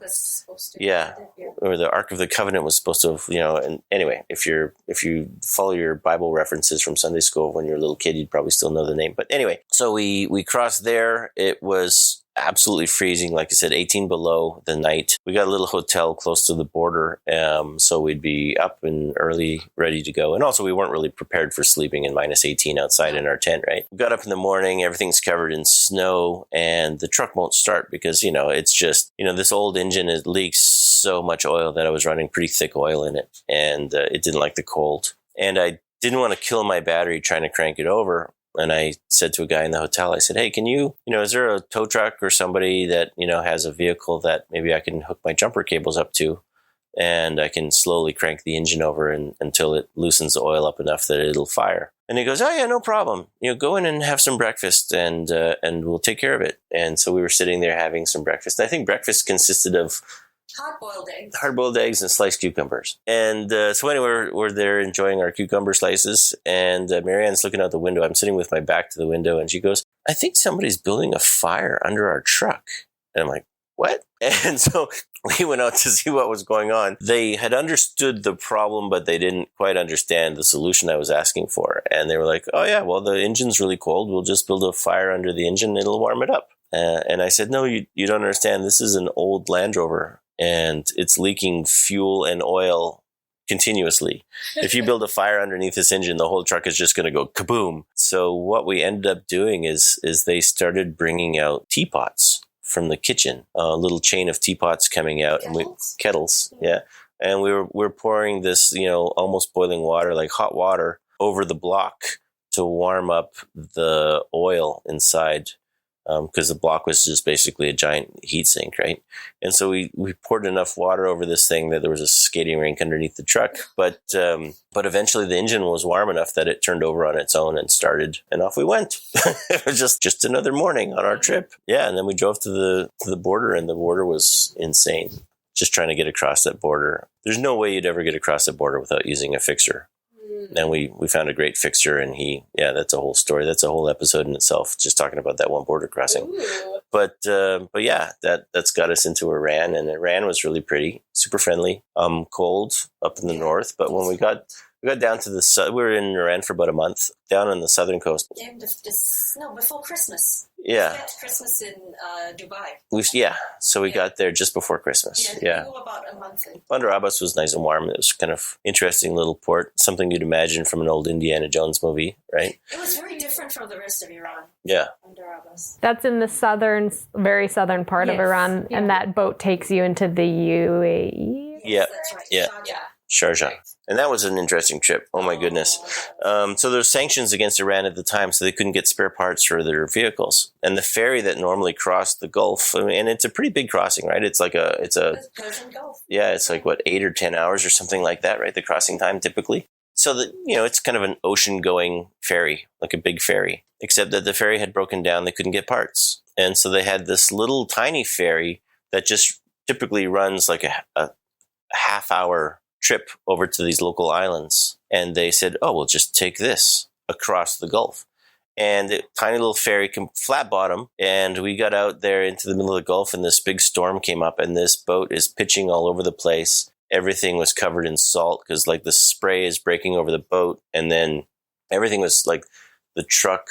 the Ark of the Covenant was supposed to have, and anyway, if you follow your Bible references from Sunday school when you're a little kid, you'd probably still know the name. But anyway, so we crossed there. It was absolutely freezing. Like I said, 18 below the night. We got a little hotel close to the border. So we'd be up and early, ready to go. And also we weren't really prepared for sleeping in minus 18 outside in our tent, right? We got up in the morning, everything's covered in snow and the truck won't start because, it's just, this old engine, it leaks so much oil that I was running pretty thick oil in it and it didn't like the cold. And I didn't want to kill my battery trying to crank it over. And I said to a guy in the hotel, I said, hey, can you, is there a tow truck or somebody that, has a vehicle that maybe I can hook my jumper cables up to and I can slowly crank the engine over until it loosens the oil up enough that it'll fire. And he goes, oh yeah, no problem. Go in and have some breakfast and we'll take care of it. And so we were sitting there having some breakfast. And I think breakfast consisted of hard-boiled eggs and sliced cucumbers. And so anyway, we're there enjoying our cucumber slices. And Marianne's looking out the window. I'm sitting with my back to the window. And she goes, I think somebody's building a fire under our truck. And I'm like, what? And so we went out to see what was going on. They had understood the problem, but they didn't quite understand the solution I was asking for. And they were like, oh yeah, well, the engine's really cold. We'll just build a fire under the engine and it'll warm it up. And I said, no, you don't understand. This is an old Land Rover. And it's leaking fuel and oil continuously. If you build a fire underneath this engine, the whole truck is just going to go kaboom. So what we ended up doing is they started bringing out teapots from the kitchen, a little chain of teapots coming out. Kettles. Yeah. And we're pouring this, almost boiling water, like hot water, over the block to warm up the oil inside. Because the block was just basically a giant heat sink, right? And so we poured enough water over this thing that there was a skating rink underneath the truck. But eventually the engine was warm enough that it turned over on its own and started, and off we went. It was just another morning on our trip. Yeah, and then we drove to the border, and the border was insane. Just trying to get across that border. There's no way you'd ever get across that border without using a fixer. And we found a great fixture, and that's a whole story. That's a whole episode in itself, just talking about that one border crossing. Ooh. But yeah, that's got us into Iran, and Iran was really pretty, super friendly, cold up in the north. But when we got down to we were in Iran for about a month, down on the southern coast. Before Christmas. Yeah. We had Christmas in Dubai. So we got there just before Christmas. Yeah. We were about a month in. Bandar Abbas was nice and warm. It was kind of interesting little port, something you'd imagine from an old Indiana Jones movie, right? It was very different from the rest of Iran. Yeah. Bandar Abbas. That's in the very southern part of Iran, and that boat takes you into the UAE. Yeah. That's right. Yeah. Sharjah. And that was an interesting trip. Oh my goodness. So there's sanctions against Iran at the time, so they couldn't get spare parts for their vehicles. And the ferry that normally crossed the Gulf, and it's a pretty big crossing, right? It's The Persian Gulf. yeah, it's like what, 8 or 10 hours or something like that, right? The crossing time typically. So that, it's kind of an ocean going ferry, like a big ferry, except that the ferry had broken down. They couldn't get parts. And so they had this little tiny ferry that just typically runs like a half-hour trip over to these local islands. And they said, oh, we'll just take this across the Gulf. And a tiny little ferry, flat bottom. And we got out there into the middle of the Gulf, and this big storm came up, and this boat is pitching all over the place. Everything was covered in salt because like the spray is breaking over the boat. And then everything was like the truck,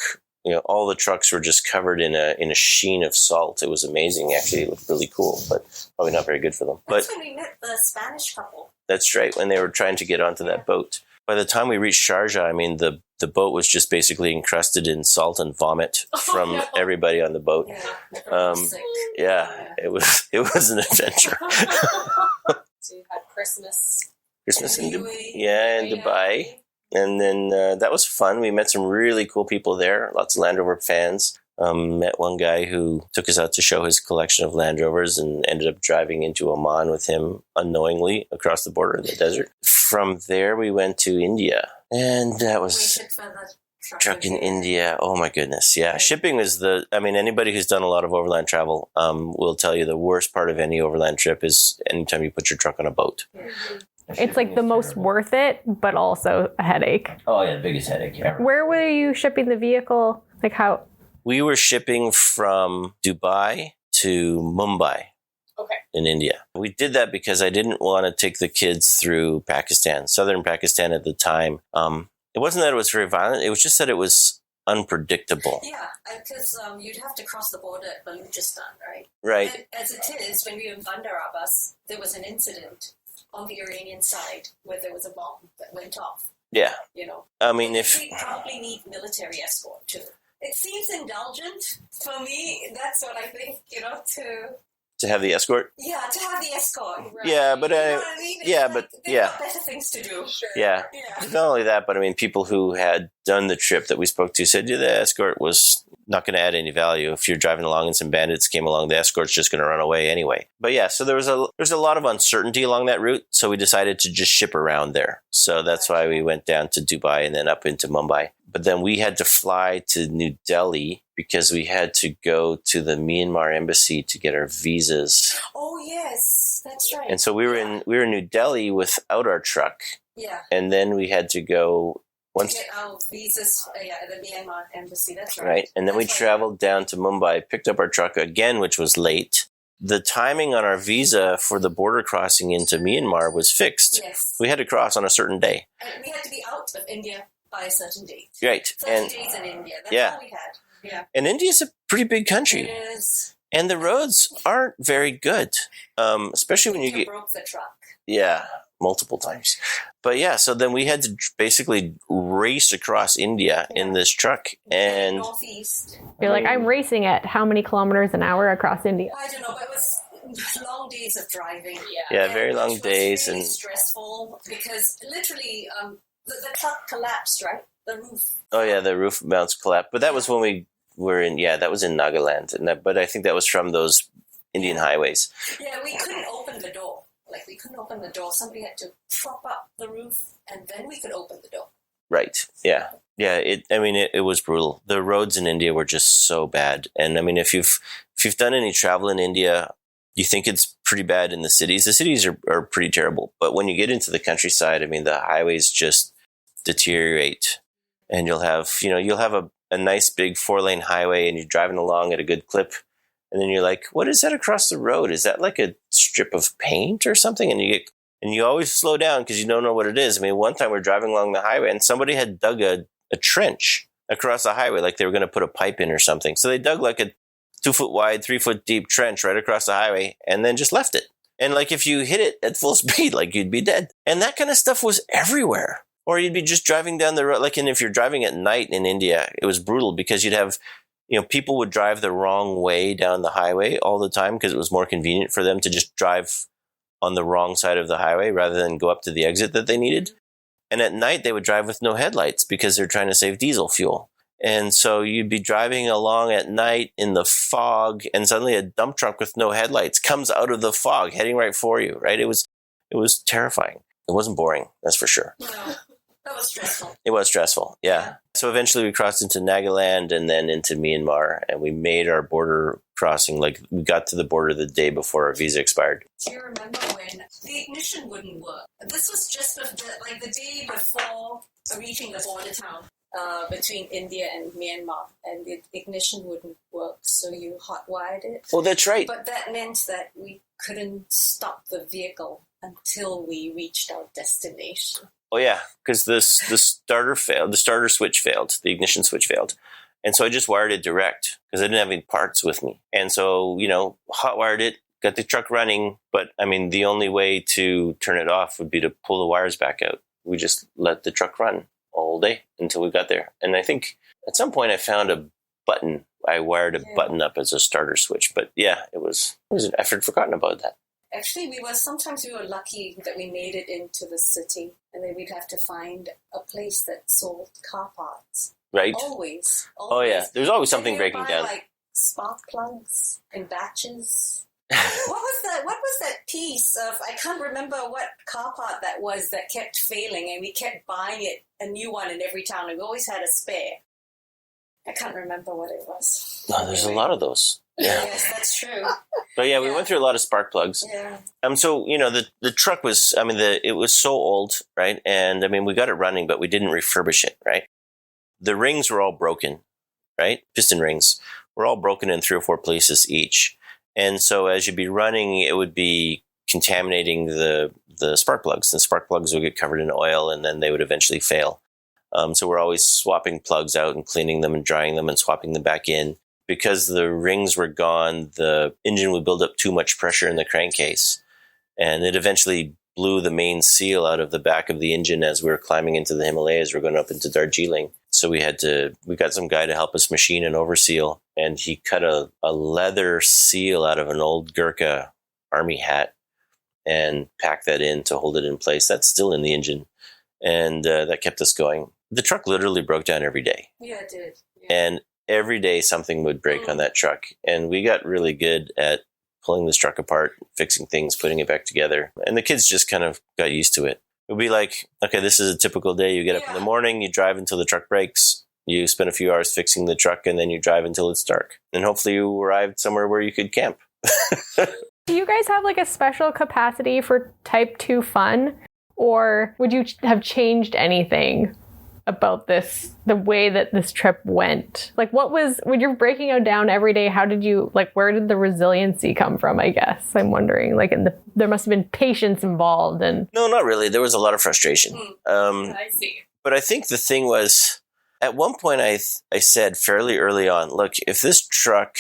all the trucks were just covered in a sheen of salt. It was amazing. Actually, it looked really cool, but probably not very good for them. That's But when we met the Spanish couple. that's right, when they were trying to get onto that boat. By the time we reached Sharjah, I mean, the boat was just basically encrusted in salt and vomit from everybody on the boat. Yeah. Yeah, it was an adventure. So you had Christmas. Christmas in UAE. Dubai. And then that was fun. We met some really cool people there, lots of Land Rover fans. Met one guy who took us out to show his collection of Land Rovers and ended up driving into Oman with him unknowingly across the border in the desert. From there, we went to India. And that was Waited for the truck in India. Oh, my goodness. Yeah, shipping was anybody who's done a lot of overland travel will tell you the worst part of any overland trip is anytime you put your truck on a boat. It's like the most worth it, but also a headache. Oh, yeah, the biggest headache ever. Where were you shipping the vehicle? Like how? We were shipping from Dubai to Mumbai. Okay. In India. We did that because I didn't want to take the kids through Pakistan, southern Pakistan at the time. It wasn't that it was very violent. It was just that it was unpredictable. Yeah, because you'd have to cross the border at Balochistan, right? Right. And as it is, when we were in Bandar Abbas, there was an incident on the Iranian side where there was a bomb that went off. Yeah. I mean, We probably need military escort too. It seems indulgent for me. That's what I think, to have the escort. Yeah, to have the escort. Right. Yeah, but You know what I mean? It's yeah, like but they've yeah. got better things to do. Sure. Yeah. Yeah. Not only that, but I mean, people who had done the trip that we spoke to said, the escort was not going to add any value. If you're driving along and some bandits came along, the escort's just going to run away anyway. But yeah, so there's a lot of uncertainty along that route. So we decided to just ship around there. So that's why we went down to Dubai and then up into Mumbai. But then we had to fly to New Delhi because we had to go to the Myanmar embassy to get our visas. Oh yes, that's right. And so we were in New Delhi without our truck. Yeah. And then we had to go To get our visas at the Myanmar embassy. That's right. Right. And then we That's right. traveled down to Mumbai, picked up our truck again, which was late. The timing on our visa for the border crossing into Myanmar was fixed. Yes. We had to cross on a certain day. And we had to be out of India by a certain date. Right. 30 days in India. That's yeah. all we had. Yeah. And India's a pretty big country. It is. And the roads aren't very good, especially when you get... broke the truck. Yeah, multiple times. But yeah, so then we had to basically race across India in this truck. And Northeast. You're like, I'm racing at how many kilometers an hour across India? I don't know, but it was long days of driving. yeah, very And long which was days. really And stressful because literally the truck collapsed, right? The roof. oh yeah, the roof mounts collapsed. But that was when we were in, that was in Nagaland. But I think that was from those Indian highways. Yeah, we couldn't open the door. We couldn't open the door. Somebody had to prop up the roof, and then we could open the door. Right. Yeah. Yeah. It was brutal. The roads in India were just so bad. And I mean, if you've done any travel in India, you think it's pretty bad in the cities. The cities are pretty terrible. But when you get into the countryside, I mean, the highways just deteriorate. And you'll have a nice big 4-lane highway, and you're driving along at a good clip. And then you're like, what is that across the road? Is that like a strip of paint or something? And you always slow down because you don't know what it is. I mean, one time we're driving along the highway and somebody had dug a trench across the highway, like they were going to put a pipe in or something. So they dug like a 2-foot wide, 3-foot deep trench right across the highway and then just left it. And like if you hit it at full speed, like you'd be dead. And that kind of stuff was everywhere. Or you'd be just driving down the road. And if you're driving at night in India, it was brutal because you'd have, people would drive the wrong way down the highway all the time because it was more convenient for them to just drive on the wrong side of the highway rather than go up to the exit that they needed. And at night, they would drive with no headlights because they're trying to save diesel fuel. And so you'd be driving along at night in the fog, and suddenly a dump truck with no headlights comes out of the fog, heading right for you, right? It was terrifying. It wasn't boring, that's for sure. No, that was stressful. It was stressful, yeah. So eventually we crossed into Nagaland and then into Myanmar, and we made our border crossing. Like, we got to the border the day before our visa expired. Do you remember when the ignition wouldn't work? This was just the day before reaching the border town. Between India and Myanmar, and the ignition wouldn't work, so you hotwired it. Oh, that's right. But that meant that we couldn't stop the vehicle until we reached our destination. Oh, yeah, because the starter failed. The starter switch failed. The ignition switch failed. And so I just wired it direct because I didn't have any parts with me. And so, hotwired it, got the truck running. But, the only way to turn it off would be to pull the wires back out. We just let the truck run all day until we got there. And I think at some point I found a button. I wired a button up as a starter switch. But yeah, it was an effort. Forgotten about that. Actually, sometimes we were lucky that we made it into the city, and then we'd have to find a place that sold car parts. Right. Always. Oh yeah, there's always something breaking down. Like spark plugs in batches. What was that piece of, I can't remember what car part that was that kept failing, and we kept buying a new one in every town, and we always had a spare. I can't remember what it was. No, there's a lot of those. Yeah. Yes, that's true. But yeah, we went through a lot of spark plugs. Yeah. So, the truck was, it was so old, right? And we got it running, but we didn't refurbish it, right? The rings were all broken, right? Piston rings were all broken in 3 or 4 places each. And so as you'd be running, it would be contaminating the spark plugs. The spark plugs would get covered in oil, and then they would eventually fail. So we're always swapping plugs out and cleaning them and drying them and swapping them back in. Because the rings were gone, the engine would build up too much pressure in the crankcase. And it eventually blew the main seal out of the back of the engine as we were climbing into the Himalayas. We're going up into Darjeeling. So we got some guy to help us machine an overseal, and he cut a leather seal out of an old Gurkha army hat and packed that in to hold it in place. That's still in the engine, and that kept us going. The truck literally broke down every day. Yeah, it did. Yeah. And every day something would break on that truck, and we got really good at pulling this truck apart, fixing things, putting it back together, and the kids just kind of got used to it. It would be like, okay, this is a typical day. You get up in the morning, you drive until the truck breaks, you spend a few hours fixing the truck, and then you drive until it's dark. And hopefully you arrived somewhere where you could camp. Do you guys have a special capacity for type 2 fun? Or would you have changed anything about the way that this trip went? When you're breaking it down every day, how did you, where did the resiliency come from, I guess? I'm wondering, there must have been patience involved. And No, not really. There was a lot of frustration. I see. But I think the thing was, at one point I said fairly early on, look, if this truck,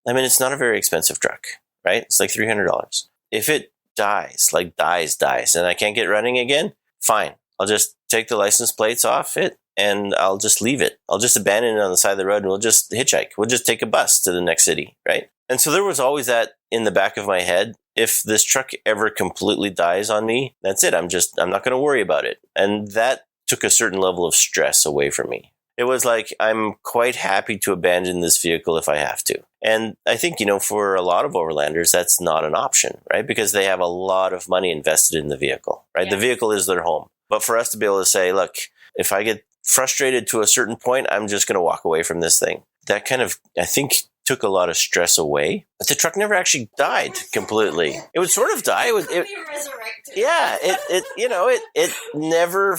it's not a very expensive truck, right? It's like $300. If it dies, and I can't get running again, fine. I'll just take the license plates off it and I'll just leave it. I'll just abandon it on the side of the road and we'll just hitchhike. We'll just take a bus to the next city, right? And so there was always that in the back of my head. If this truck ever completely dies on me, that's it. I'm not going to worry about it. And that took a certain level of stress away from me. It was like, I'm quite happy to abandon this vehicle if I have to. And I think, for a lot of overlanders, that's not an option, right? Because they have a lot of money invested in the vehicle, right? Yes. The vehicle is their home. But for us to be able to say, look, if I get frustrated to a certain point, I'm just going to walk away from this thing. That kind of, I think, took a lot of stress away. But the truck never actually died completely. It would sort of die. It be resurrected. Yeah, it never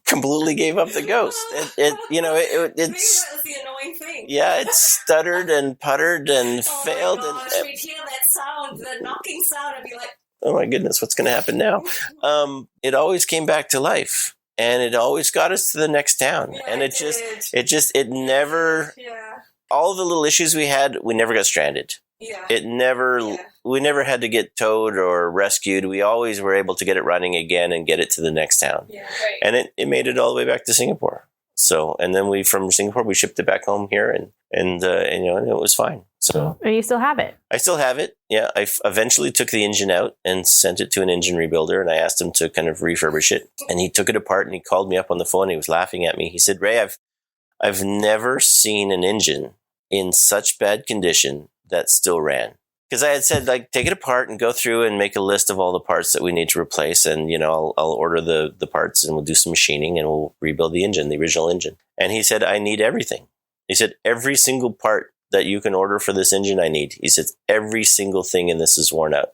completely gave up the ghost. It's maybe that was the annoying thing. Yeah, it stuttered and puttered and failed. Oh my gosh, we'd hear that sound, the knocking sound, and be like, oh my goodness, what's going to happen now? It always came back to life, and it always got us to the next town. Yeah, and it never, all the little issues we had, we never got stranded. Yeah. We never had to get towed or rescued. We always were able to get it running again and get it to the next town. Yeah, right. And it made it all the way back to Singapore. So, and then from Singapore, we shipped it back home here and it was fine. So, And you still have it. I still have it. Yeah, I eventually took the engine out and sent it to an engine rebuilder, and I asked him to kind of refurbish it. And he took it apart, and he called me up on the phone. And he was laughing at me. He said, "Ray, I've never seen an engine in such bad condition that still ran." Because I had said, like, take it apart and go through and make a list of all the parts that we need to replace, and I'll order the parts, and we'll do some machining, and we'll rebuild the engine, the original engine. And he said, "I need everything." He said, "Every single part that you can order for this engine, I need." He said, "Every single thing in this is worn out."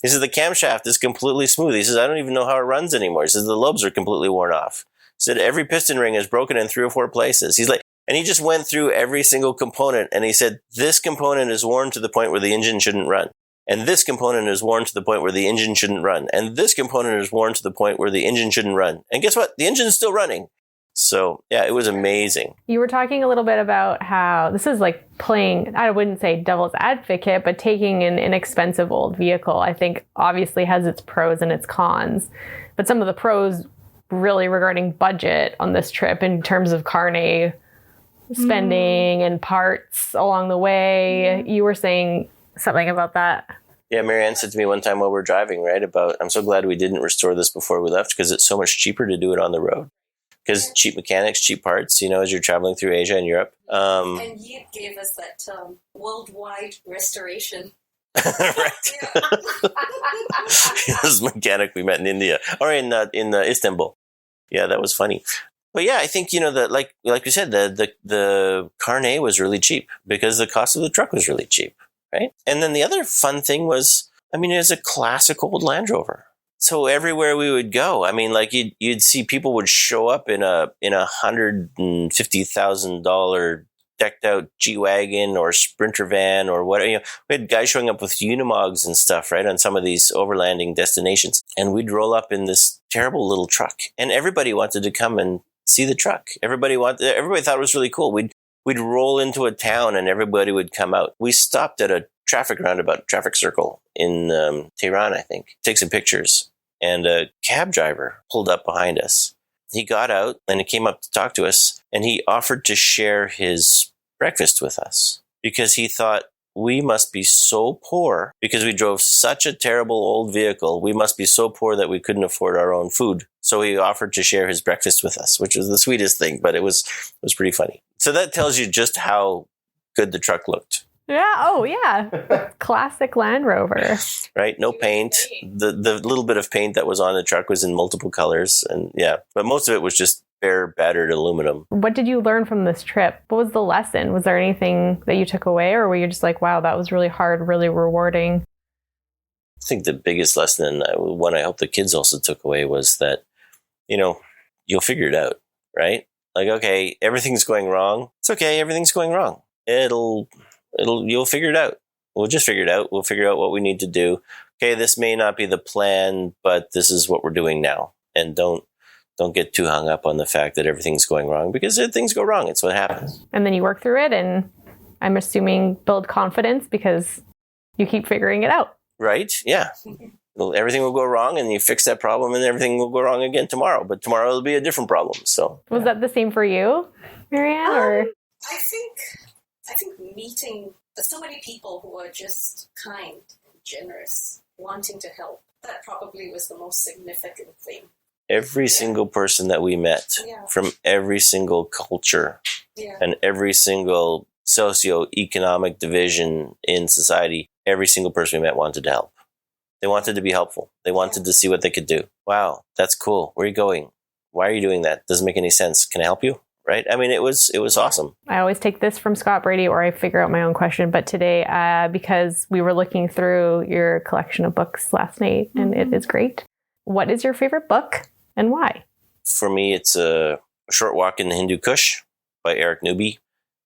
He said, "The camshaft is completely smooth." He says, "I don't even know how it runs anymore." He says, "The lobes are completely worn off." He said, "Every piston ring is broken in 3 or 4 places." He's like, and he just went through every single component, and he said, "This component is worn to the point where the engine shouldn't run. And this component is worn to the point where the engine shouldn't run. And this component is worn to the point where the engine shouldn't run. And guess what? The engine's still running." So, yeah, it was amazing. You were talking a little bit about how this is like playing, I wouldn't say devil's advocate, but taking an inexpensive old vehicle, I think obviously has its pros and its cons. But some of the pros really regarding budget on this trip in terms of carne spending and parts along the way. You were saying something about that. Yeah, Marianne said to me one time while we were driving, right, about, "I'm so glad we didn't restore this before we left because it's so much cheaper to do it on the road." Because cheap mechanics, cheap parts, as you're traveling through Asia and Europe. And you gave us that worldwide restoration. Right. This mechanic we met in India or in Istanbul. Yeah, that was funny. But yeah, I think that like you said, the carne was really cheap because the cost of the truck was really cheap, right? And then the other fun thing was, it's a classic old Land Rover. So everywhere we would go, like you'd see people would show up in a $150,000 decked out G-Wagon or Sprinter van or whatever. We had guys showing up with Unimogs and stuff, right, on some of these overlanding destinations. And we'd roll up in this terrible little truck. And everybody wanted to come and see the truck. Everybody thought it was really cool. We'd roll into a town and everybody would come out. We stopped at a traffic circle in Tehran, I think. Take some pictures. And a cab driver pulled up behind us. He got out and he came up to talk to us, and he offered to share his breakfast with us because he thought we must be so poor because we drove such a terrible old vehicle. We must be so poor that we couldn't afford our own food. So he offered to share his breakfast with us, which was the sweetest thing, but it was pretty funny. So that tells you just how good the truck looked. Yeah. Oh, yeah. Classic Land Rover. Right. No paint. The little bit of paint that was on the truck was in multiple colors. And yeah, but most of it was just bare battered aluminum. What did you learn from this trip? What was the lesson? Was there anything that you took away, or were you just like, wow, that was really hard, really rewarding? I think the biggest lesson, and one I hope the kids also took away, was that, you'll figure it out, right? Like, okay, everything's going wrong. It's okay. Everything's going wrong. You'll figure it out. We'll just figure it out. We'll figure out what we need to do. Okay, this may not be the plan, but this is what we're doing now. And don't get too hung up on the fact that everything's going wrong, because things go wrong. It's what happens. And then you work through it, and I'm assuming build confidence because you keep figuring it out. Right? Yeah. Everything will go wrong, and you fix that problem, and everything will go wrong again tomorrow. But tomorrow will be a different problem. So was that the same for you, Marianne? Or I think meeting so many people who are just kind, generous, wanting to help, that probably was the most significant thing. Every single person that we met from every single culture and every single socioeconomic division in society, every single person we met wanted to help. They wanted to be helpful. They wanted to see what they could do. Wow, that's cool. Where are you going? Why are you doing that? Doesn't make any sense. Can I help you? Right? It was awesome. I always take this from Scott Brady, or I figure out my own question. But today, because we were looking through your collection of books last night, and it is great. What is your favorite book and why? For me, it's A Short Walk in the Hindu Kush by Eric Newby.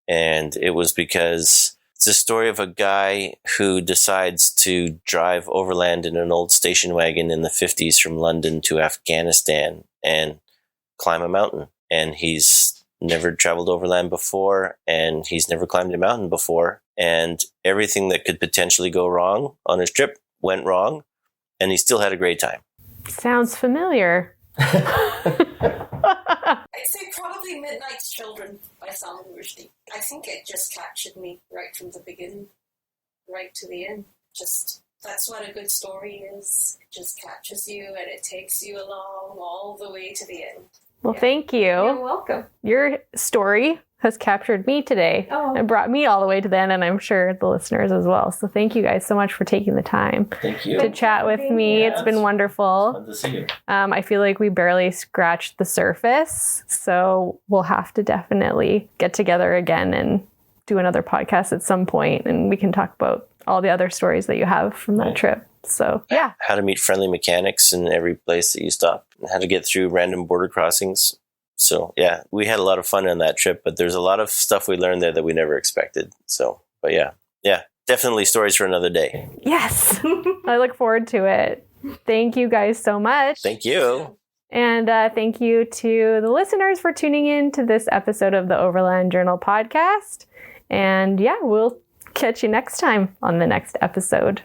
And it was because it's a story of a guy who decides to drive overland in an old station wagon in the 50s from London to Afghanistan and climb a mountain. And he's never traveled overland before, and he's never climbed a mountain before. And everything that could potentially go wrong on his trip went wrong, and he still had a great time. Sounds familiar. I'd say probably Midnight's Children by Salman Rushdie. I think it just captured me right from the beginning. right to the end. Just, that's what a good story is. It just captures you and it takes you along all the way to the end. Well, thank you. You're welcome. Your story has captured me today and brought me all the way to the end, and I'm sure the listeners as well. So thank you guys so much for taking the time Thank you. to chat with me. Yeah, It's been wonderful. Fun to see you. I feel like we barely scratched the surface, so we'll have to definitely get together again and do another podcast at some point, and we can talk about all the other stories that you have from that trip. So, yeah. How to meet friendly mechanics in every place that you stop, and how to get through random border crossings. So, yeah, we had a lot of fun on that trip, but there's a lot of stuff we learned there that we never expected. So, but yeah, definitely stories for another day. Yes. I look forward to it. Thank you guys so much. Thank you. And thank you to the listeners for tuning in to this episode of the Overland Journal podcast. And yeah, we'll catch you next time on the next episode.